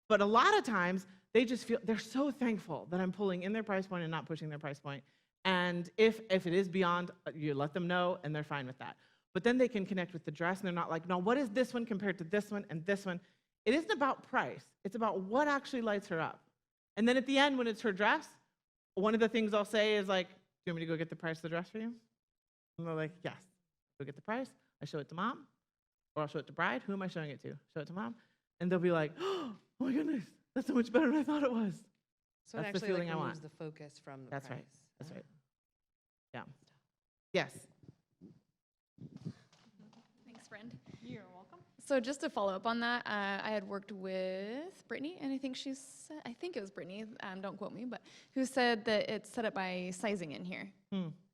But a lot of times, they just feel, they're so thankful that I'm pulling in their price point and not pushing their price point. And if it is beyond, you let them know, and they're fine with that. But then they can connect with the dress, and they're not like, no, what is this one compared to this one and this one? It isn't about price. It's about what actually lights her up. And then at the end, when it's her dress, one of the things I'll say is like, do you want me to go get the price of the dress for you? And they're like, yes. Go get the price. I show it to mom, or I'll show it to bride. Who am I showing it to? Show it to mom. And they'll be like, oh my goodness, that's so much better than I thought it was. So that's it actually the feeling I removes want. the focus from the That's price. right. That's right. Yeah. Yes. friend. You're welcome. So just to follow up on that, I had worked with Brittany, and I think it was Brittany, don't quote me, but who said that it's set up by sizing in here.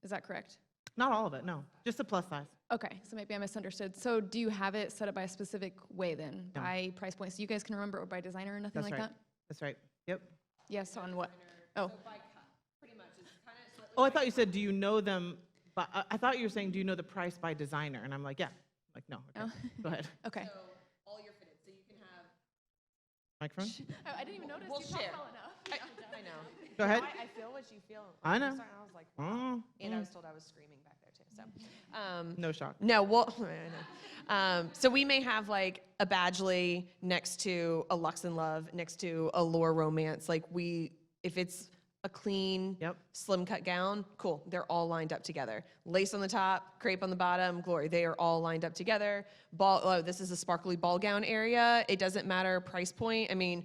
Is that correct? Not all of it, no. Just the plus size. Okay, so maybe I misunderstood. So do you have it set up by a specific way then, No. by price point? So you guys can remember, or by designer or nothing That's like right. that? That's right. Yep. Yes, on what? Oh, Oh, I thought you said, do you know them? But I thought you were saying, do you know the price by designer? And I'm like, yeah. Like, no. Okay. Go ahead. okay. All your fitted, so you can have. Microphone? I didn't even notice We'll you share. talked well enough. I know. Go ahead. I feel what you feel. I know. I was like, Oh, and I was told I was screaming back there too. So, no shock. No, well, I know. So we may have like a Badgley next to a Lux and Love, next to a Lore Romance. Like if it's a clean, Yep. slim cut gown, cool. They're all lined up together. Lace on the top, crepe on the bottom, glory. They are all lined up together. This is a sparkly ball gown area. It doesn't matter price point. I mean,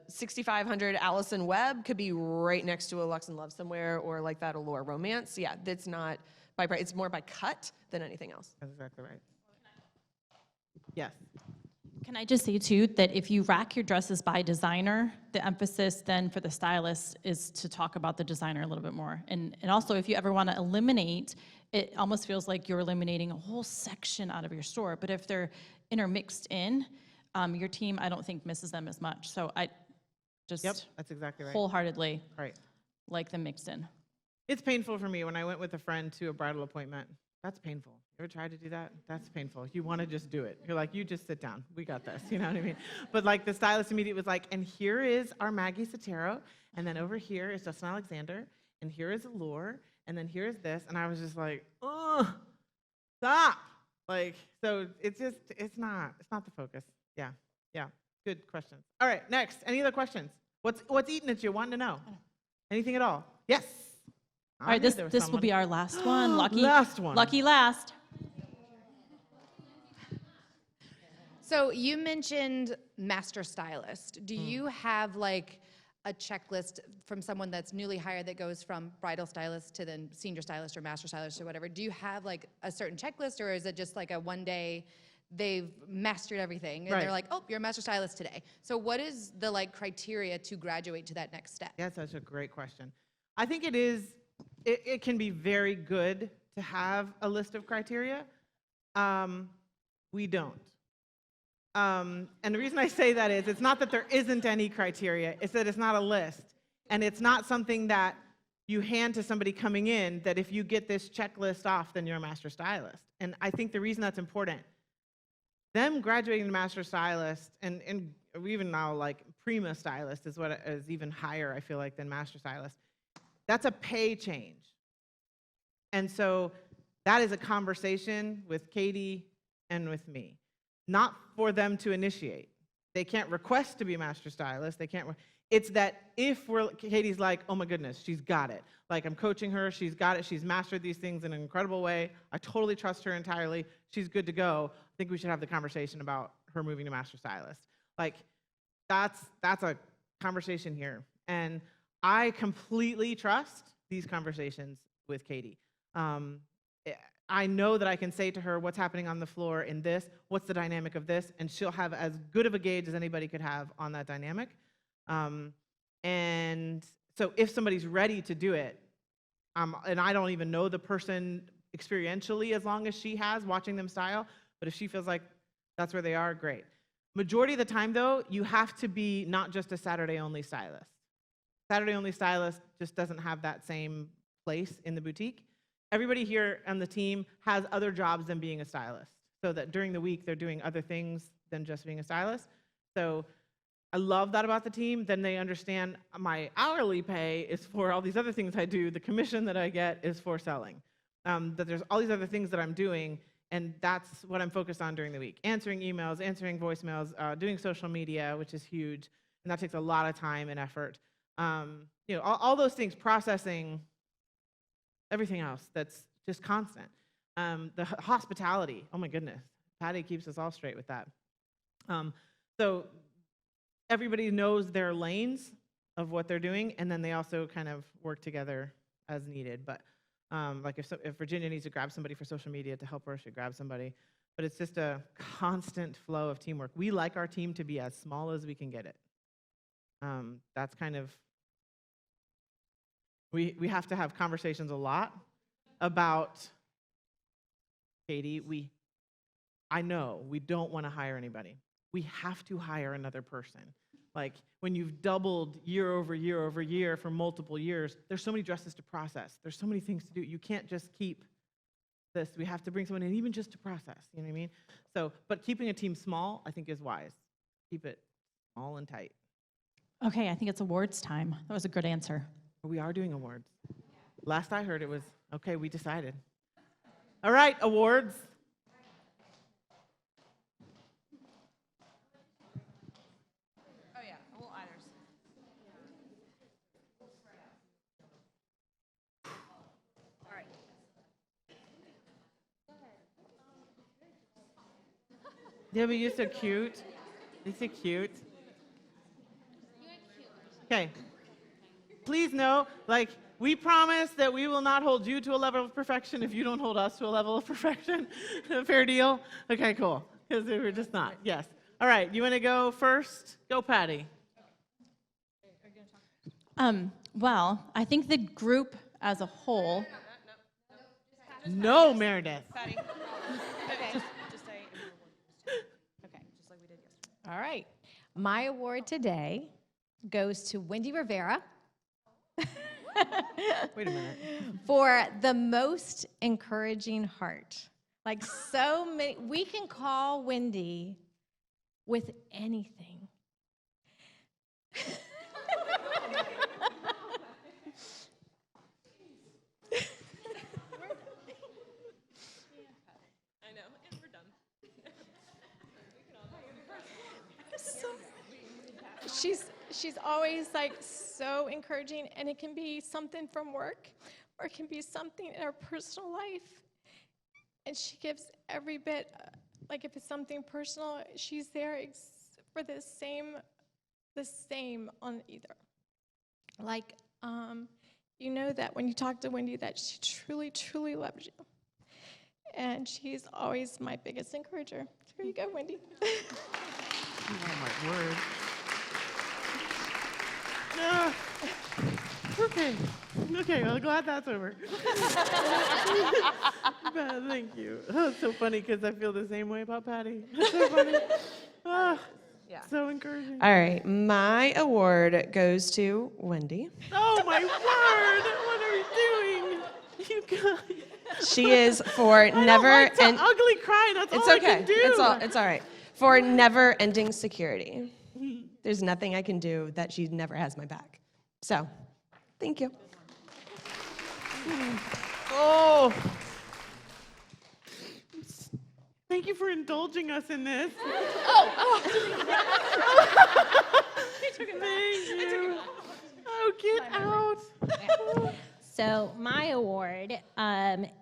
6,500 Allison Webb could be right next to a Lux and Love somewhere, or like that Allure Romance. Yeah, that's not by price. It's more by cut than anything else. That's exactly right. Yes. Can I just say too, that if you rack your dresses by designer, the emphasis then for the stylist is to talk about the designer a little bit more. And also, if you ever want to eliminate, it almost feels like you're eliminating a whole section out of your store. But if they're intermixed in, your team, I don't think misses them as much. So I just Yep. That's exactly right. wholeheartedly Right. like them mixed in. It's painful for me when I went with a friend to a bridal appointment. That's painful. You ever tried to do that? That's painful. You want to just do it. You're like, you just sit down. We got this. You know what I mean? But like the stylist immediately was like, and here is our Maggie Sotero, and then over here is Justin Alexander, and here is Allure, and then here is this. And I was just like, oh, stop. Like, so it's not the focus. Yeah. Good questions. All right, next. Any other questions? What's eating at you? Wanting to know? Anything at all? Yes. All right, this will be our last one. Lucky Last one. Lucky last. So you mentioned master stylist. Do you have like a checklist from someone that's newly hired that goes from bridal stylist to then senior stylist or master stylist or whatever? Do you have like a certain checklist, or is it just like a one day they've mastered everything and Right. they're like, oh, you're a master stylist today? So what is the like criteria to graduate to that next step? Yeah, that's such a great question. I think it can be very good to have a list of criteria. We don't. And the reason I say that is it's not that there isn't any criteria, it's that it's not a list. And it's not something that you hand to somebody coming in that if you get this checklist off, then you're a master stylist. And I think the reason that's important, them graduating to master stylist, and even now like prima stylist is what is even higher, I feel like, than master stylist. That's a pay change. And so that is a conversation with Katie and with me, not for them to initiate. They can't request to be master stylist. They can't. It's that if Katie's like, oh my goodness, she's got it. Like I'm coaching her, she's got it. She's mastered these things in an incredible way. I totally trust her entirely. She's good to go. I think we should have the conversation about her moving to master stylist. Like that's a conversation here. And I completely trust these conversations with Katie. I know that I can say to her what's happening on the floor in this, what's the dynamic of this, and she'll have as good of a gauge as anybody could have on that dynamic. And so if somebody's ready to do it, and I don't even know the person experientially as long as she has watching them style, but if she feels like that's where they are, great. Majority of the time though, you have to be not just a Saturday-only stylist. Saturday-only stylist just doesn't have that same place in the boutique. Everybody here on the team has other jobs than being a stylist, so that during the week they're doing other things than just being a stylist. So I love that about the team. Then they understand my hourly pay is for all these other things I do. The commission that I get is for selling. That there's all these other things that I'm doing, and that's what I'm focused on during the week. Answering emails, answering voicemails, doing social media, which is huge, and that takes a lot of time and effort. All those things, processing, everything else that's just constant. The hospitality, oh my goodness, Patty keeps us all straight with that. So everybody knows their lanes of what they're doing, and then they also kind of work together as needed. But like if Virginia needs to grab somebody for social media to help her, she grabs somebody. but it's just a constant flow of teamwork. We like our team to be as small as we can get it. That's kind of, we have to have conversations a lot about, Katie, I know we don't want to hire anybody. We have to hire another person. Like when you've doubled year over year over year for multiple years, there's so many dresses to process. There's so many things to do. You can't just keep this. We have to bring someone in even just to process, you know what I mean? So, but keeping a team small, I think is wise. Keep it small and tight. Okay, I think it's awards time. That was a good answer. We are doing awards. Last I heard it was, okay, we decided. All right, awards. Oh yeah, well, eiters. All right. Yeah, but you're so cute. You're so cute. Okay. Please know, like, we promise that we will not hold you to a level of perfection if you don't hold us to a level of perfection. Fair deal? Okay, cool. Because we're just not. Yes. All right, you want to go first? Go, Patty. Well, I think the group as a whole. No, Meredith. Patty. Okay. Just say. Okay, just like we did yesterday. All right. My award today goes to Wendy Rivera Wait a minute. for the most encouraging heart. Like so many, we can call Wendy with anything. I know, and we're done. She's always like so encouraging, and it can be something from work or it can be something in her personal life, and she gives every bit, like if it's something personal, she's there for the same on either. Like you know that when you talk to Wendy that she truly loves you, and she's always my biggest encourager. So here you go, Wendy. Oh, my word. Okay. Okay, well, glad that's over. But thank you. Oh, it's so funny because I feel the same way about Patty. It's so funny. Yeah. So encouraging. All right, my award goes to Wendy. Oh, my word! What are you doing? You guys. She is for I never don't like to and ugly cry. That's it's all okay. I can do. It's all right. For never-ending security. There's nothing I can do that she never has my back. So, thank you. Oh. Thank you for indulging us in this. Thank you. Oh, get out. So my award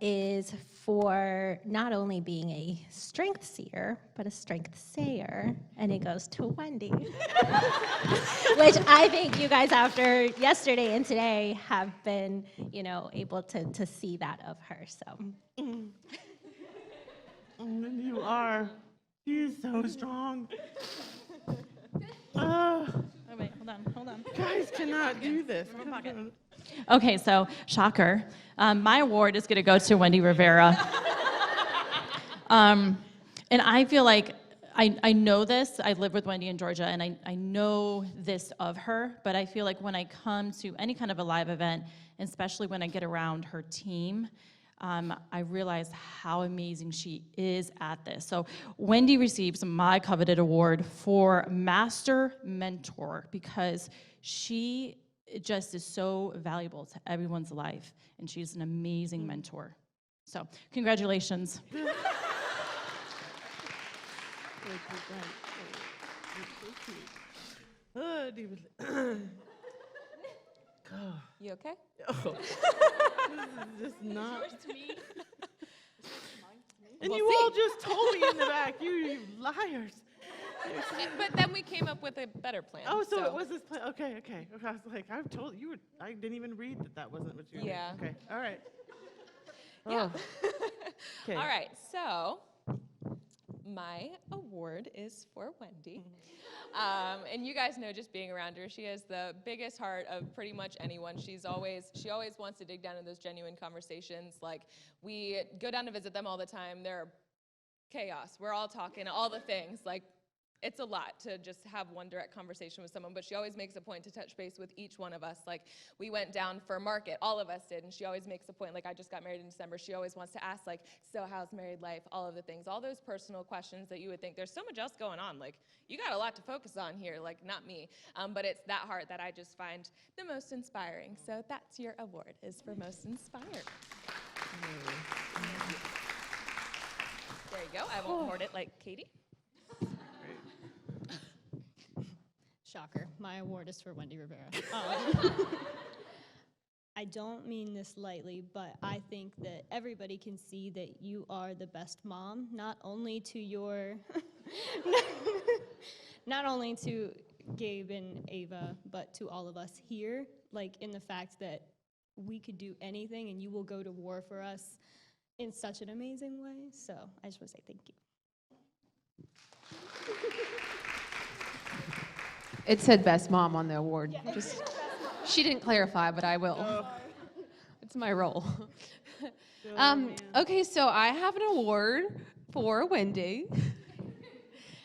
is for not only being a strength seer, but a strength sayer, and it goes to Wendy. Which I think you guys, after yesterday and today, have been, able to see that of her. So. And you are. She's so strong. Oh, wait, hold on. Guys cannot do this. Okay, so shocker. My award is going to go to Wendy Rivera. And I feel like I know this. I live with Wendy in Georgia, and I know this of her, but I feel like when I come to any kind of a live event, especially when I get around her team, I realize how amazing she is at this. So Wendy receives my coveted award for Master Mentor because she just is so valuable to everyone's life, and she's an amazing mentor. So congratulations. You okay? Oh. This is just not. And We'll you see. all just told me in the back, you liars. But then we came up with a better plan. Oh, so it was this plan. Okay. I was like, I've told you. I didn't even read that wasn't what you were Yeah. doing. Okay, all right. Yeah. Oh. Okay. All right, so My award is for Wendy. And you guys know, just being around her, she has the biggest heart of pretty much anyone. She always wants to dig down in those genuine conversations. Like, we go down to visit them all the time. They're chaos. We're all talking, all the things. Like, it's a lot to just have one direct conversation with someone, but she always makes a point to touch base with each one of us. Like, we went down for market, all of us did, and she always makes a point, like, I just got married in December, she always wants to ask, like, so how's married life, all of the things, all those personal questions that you would think, there's so much else going on, like, you got a lot to focus on here, like, not me, but it's that heart that I just find the most inspiring. So that's your award, is for most inspired. There you go, I won't hoard it like Katie. Shocker. My award is for Wendy Rivera. I don't mean this lightly, but I think that everybody can see that you are the best mom, not only to your, not only to Gabe and Ava, but to all of us here, like in the fact that we could do anything and you will go to war for us in such an amazing way. So I just want to say thank you. It said best mom on the award. Just, she didn't clarify, but I will. It's my role. Okay, so I have an award for Wendy.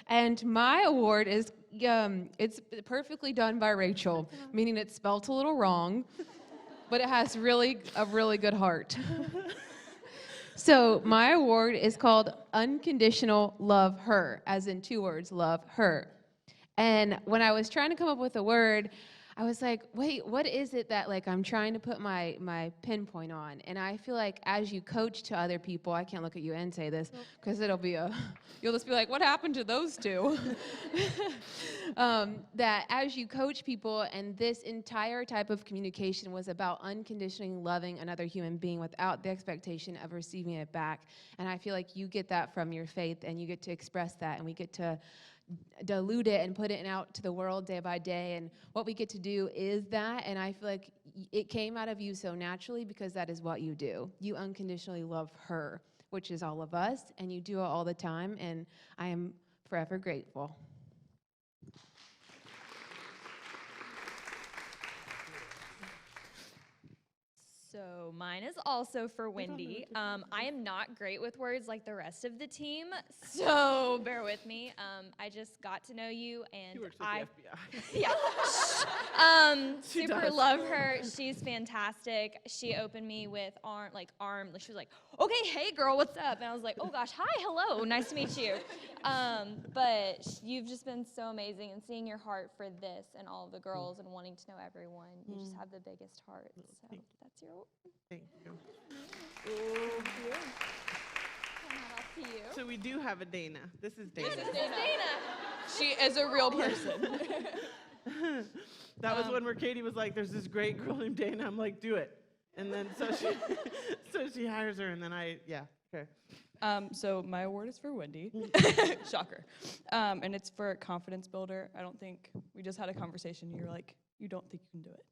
And my award is, it's perfectly done by Rachel, meaning it's spelt a little wrong, but it has a really good heart. So my award is called Unconditional Love Her, as in 2 words, love her. And when I was trying to come up with a word, I was like, wait, what is it that like I'm trying to put my pinpoint on? And I feel like as you coach to other people, I can't look at you and say this because it'll be you'll just be like, what happened to those two? That as you coach people, and this entire type of communication was about unconditionally loving another human being without the expectation of receiving it back. And I feel like you get that from your faith, and you get to express that, and we get to dilute it and put it out to the world day by day, and what we get to do is that, and I feel like it came out of you so naturally because that is what you do. You unconditionally love her, which is all of us, and you do it all the time, and I am forever grateful. So mine is also for Wendy. I am not great with words like the rest of the team, so bear with me. I just got to know you, and She works at the FBI. yeah, She super does. love her. She's fantastic. She opened me with she was like, okay, hey girl, what's up? And I was like, oh gosh, hi, hello, nice to meet you. But you've just been so amazing, and seeing your heart for this and all of the girls and wanting to know everyone, you just have the biggest heart. So that's your award. Thank you. Thank you. Hand that off to you. So we do have a Dana. This is Dana. This is Dana. She is a real person. That was one where Katie was like, there's this great girl named Dana. I'm like, do it. And then so she hires her, and then okay. So my award is for Wendy. Shocker. And it's for confidence builder. I don't think, we just had a conversation, you were like, you don't think you can do it.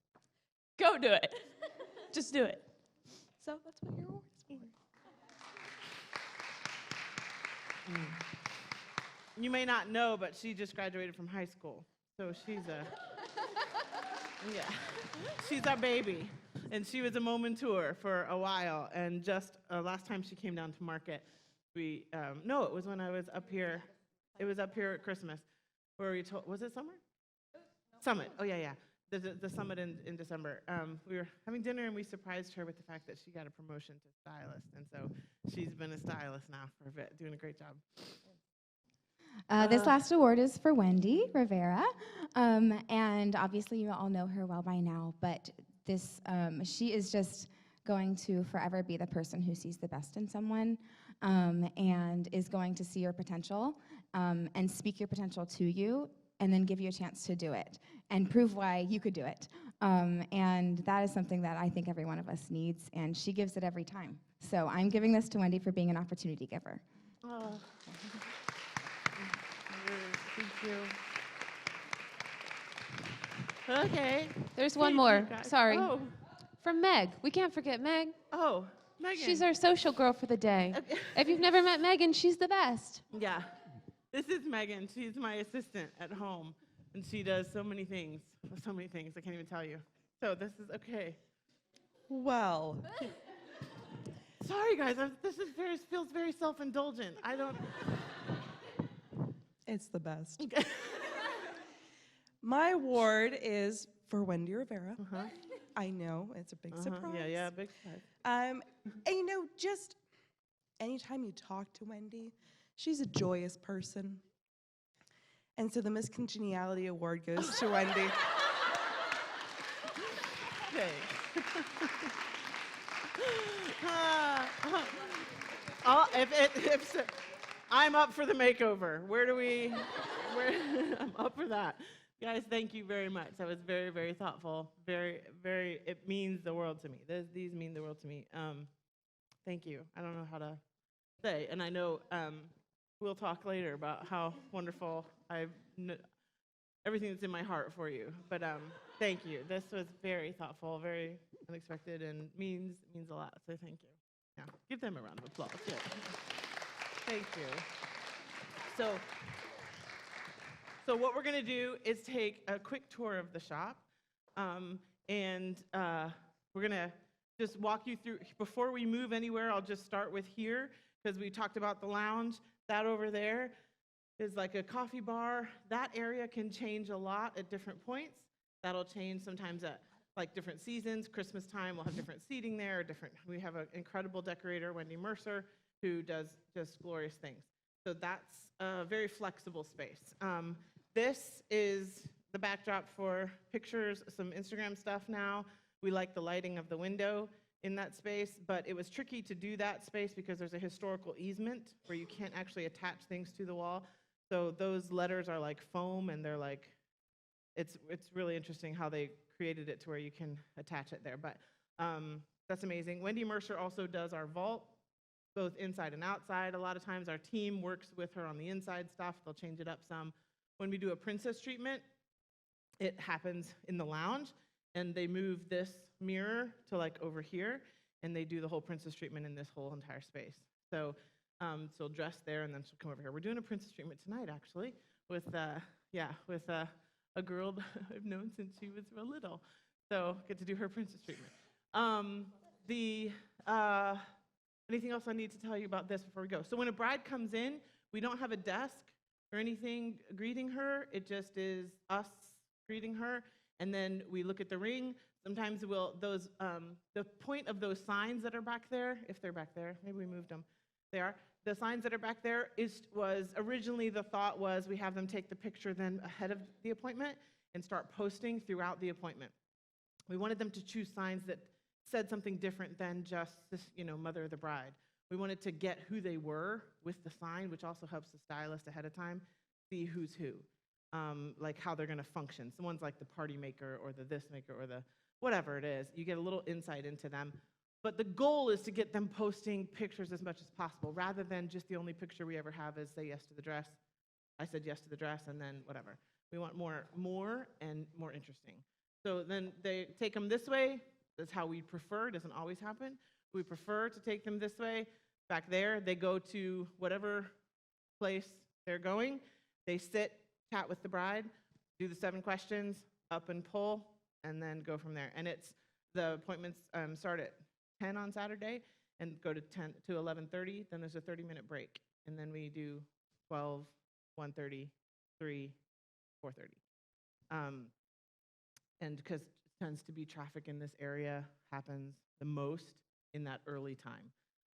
Go do it. Just do it. So that's what your award is for. You may not know, but she just graduated from high school. So she's she's our baby. And she was a momentor for a while. And just last time she came down to market, it was when I was up here. It was up here at Christmas, where we told, was it summer? Summit, oh yeah. The summit in December. We were having dinner, and we surprised her with the fact that she got a promotion to stylist. And so she's been a stylist now for a bit, doing a great job. This last award is for Wendy Rivera, and obviously you all know her well by now, but she is just going to forever be the person who sees the best in someone, and is going to see your potential, and speak your potential to you, and then give you a chance to do it, and prove why you could do it. And that is something that I think every one of us needs, and she gives it every time. So I'm giving this to Wendy for being an opportunity giver. Oh. Thank you. Okay. There's one Thank more. you, guys. Sorry. Oh. From Meg. We can't forget Meg. Oh, Megan. She's our social girl for the day. Okay. If you've never met Megan, she's the best. Yeah. This is Megan. She's my assistant at home, and she does so many things. So many things. I can't even tell you. So this is okay. Well, Sorry, guys. This is feels very self-indulgent. I don't. it's the best. My award is for Wendy Rivera. I know, it's a big surprise. Yeah, big surprise. And you know, just anytime you talk to Wendy, she's a joyous person. And so the Miss Congeniality Award goes to Wendy. Okay. I'm up for the makeover. I'm up for that. Guys, thank you very much. That was very, very thoughtful. It means the world to me. These mean the world to me. Thank you. I don't know how to say, and I know we'll talk later about how wonderful everything that's in my heart for you. But thank you. This was very thoughtful, very unexpected, and means a lot. So thank you. Yeah, give them a round of applause. Yeah. Thank you. So what we're gonna do is take a quick tour of the shop, and we're gonna just walk you through. Before we move anywhere, I'll just start with here, because we talked about the lounge. That over there is like a coffee bar. That area can change a lot at different points. That'll change sometimes at like different seasons. Christmas time, we'll have different seating there. We have an incredible decorator, Wendy Mercer, who does just glorious things. So that's a very flexible space. This is the backdrop for pictures, some Instagram stuff now. We like the lighting of the window in that space, but it was tricky to do that space because there's a historical easement where you can't actually attach things to the wall. So those letters are like foam, and they're like, it's really interesting how they created it to where you can attach it there. But that's amazing. Wendy Mercer also does our vault, both inside and outside. A lot of times our team works with her on the inside stuff. They'll change it up some. When we do a princess treatment, it happens in the lounge, and they move this mirror to like over here, and they do the whole princess treatment in this whole entire space. So she'll dress there, and then she'll come over here. We're doing a princess treatment tonight, actually, with a girl I've known since she was real little. So get to do her princess treatment. Anything else I need to tell you about this before we go? So when a bride comes in, we don't have a desk or anything greeting her. It just is us greeting her, and then we look at the ring. Sometimes the point of those signs that are back there, if they're back there, maybe we moved them. They are. The signs that are back there was originally the thought was we have them take the picture then ahead of the appointment and start posting throughout the appointment. We wanted them to choose signs that said something different than just this, mother of the bride. We wanted to get who they were with the sign, which also helps the stylist ahead of time see who's who, like how they're gonna function. Someone's like the party maker or the this maker or the whatever it is. You get a little insight into them. But the goal is to get them posting pictures as much as possible, rather than just the only picture we ever have is say yes to the dress. I said yes to the dress, and then whatever. We want more and more interesting. So then they take them this way. That's how we prefer. It doesn't always happen. We prefer to take them this way. Back there, they go to whatever place they're going. They sit, chat with the bride, do the 7 questions, up and pull, and then go from there. And the appointments start at 10 on Saturday and go to 10 to 11:30. Then there's a 30-minute break, and then we do 12, 1:30, 3, 4:30. And because it tends to be traffic in this area happens the most in that early time.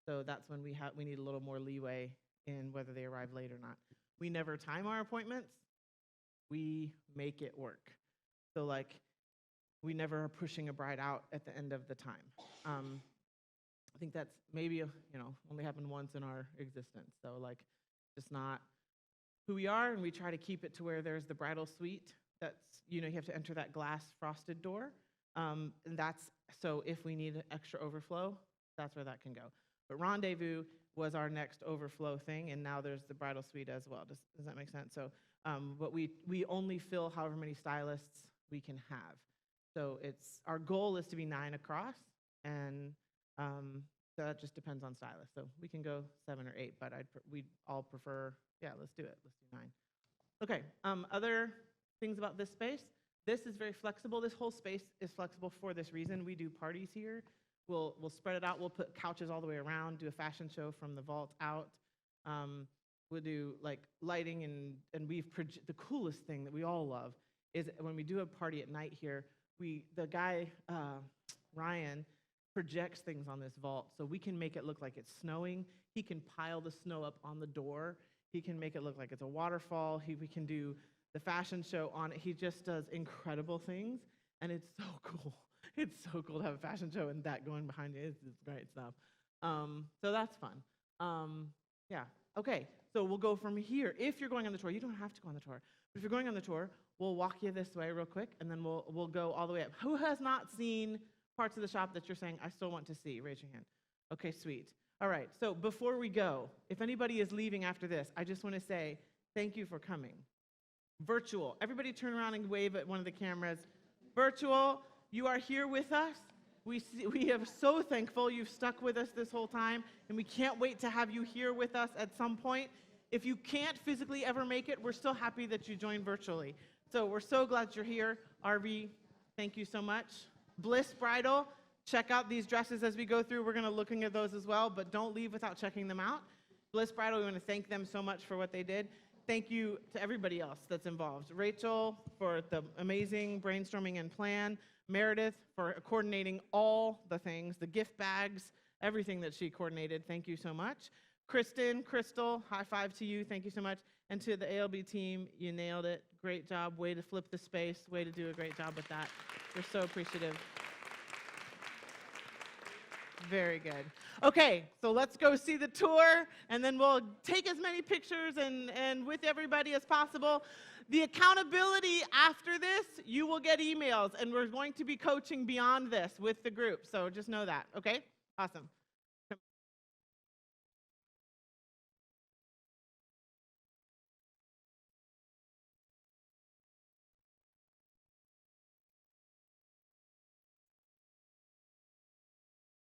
So that's when we need a little more leeway in whether they arrive late or not. We never time our appointments. We make it work. So like, we never are pushing a bride out at the end of the time. I think that's maybe, only happened once in our existence. So like, just not who we are, and we try to keep it to where there's the bridal suite. That's, you have to enter that glass frosted door. And that's, so if we need extra overflow, that's where that can go. But rendezvous was our next overflow thing, and now there's the bridal suite as well. Does that make sense? So, but we only fill however many stylists we can have. So our goal is to be 9 across, and that just depends on stylist. So we can go 7 or 8, but we all prefer, yeah, let's do it. Let's do 9. Okay, other things about this space. This is very flexible. This whole space is flexible for this reason. We do parties here. We'll spread it out. We'll put couches all the way around, do a fashion show from the vault out. We'll do like lighting and the coolest thing that we all love is when we do a party at night here, the guy, Ryan, projects things on this vault so we can make it look like it's snowing. He can pile the snow up on the door. He can make it look like it's a waterfall. We can do the fashion show on it. He just does incredible things, and it's so cool. It's so cool to have a fashion show and that going behind you. It's great stuff. So that's fun. Yeah. Okay. So we'll go from here. If you're going on the tour, you don't have to go on the tour. But if you're going on the tour, we'll walk you this way real quick, and then we'll go all the way up. Who has not seen parts of the shop that you're saying, I still want to see? Raise your hand. Okay, sweet. All right. So before we go, if anybody is leaving after this, I just want to say thank you for coming. Virtual. Everybody turn around and wave at one of the cameras. Virtual, you are here with us. We are so thankful you've stuck with us this whole time, and we can't wait to have you here with us at some point. If you can't physically ever make it, we're still happy that you joined virtually. So we're so glad you're here. RV, thank you so much. Bliss Bridal, check out these dresses as we go through. We're going to looking at those as well, but don't leave without checking them out. Bliss Bridal, we want to thank them so much for what they did. Thank you to everybody else that's involved. Rachel for the amazing brainstorming and plan. Meredith for coordinating all the things, the gift bags, everything that she coordinated. Thank you so much. Kristen, Crystal, high five to you. Thank you so much. And to the ALB team, you nailed it. Great job. Way to flip the space. Way to do a great job with that. We're so appreciative. Very good. Okay, so let's go see the tour, and then we'll take as many pictures and with everybody as possible. The accountability after this, you will get emails, and we're going to be coaching beyond this with the group, so just know that, okay? Awesome.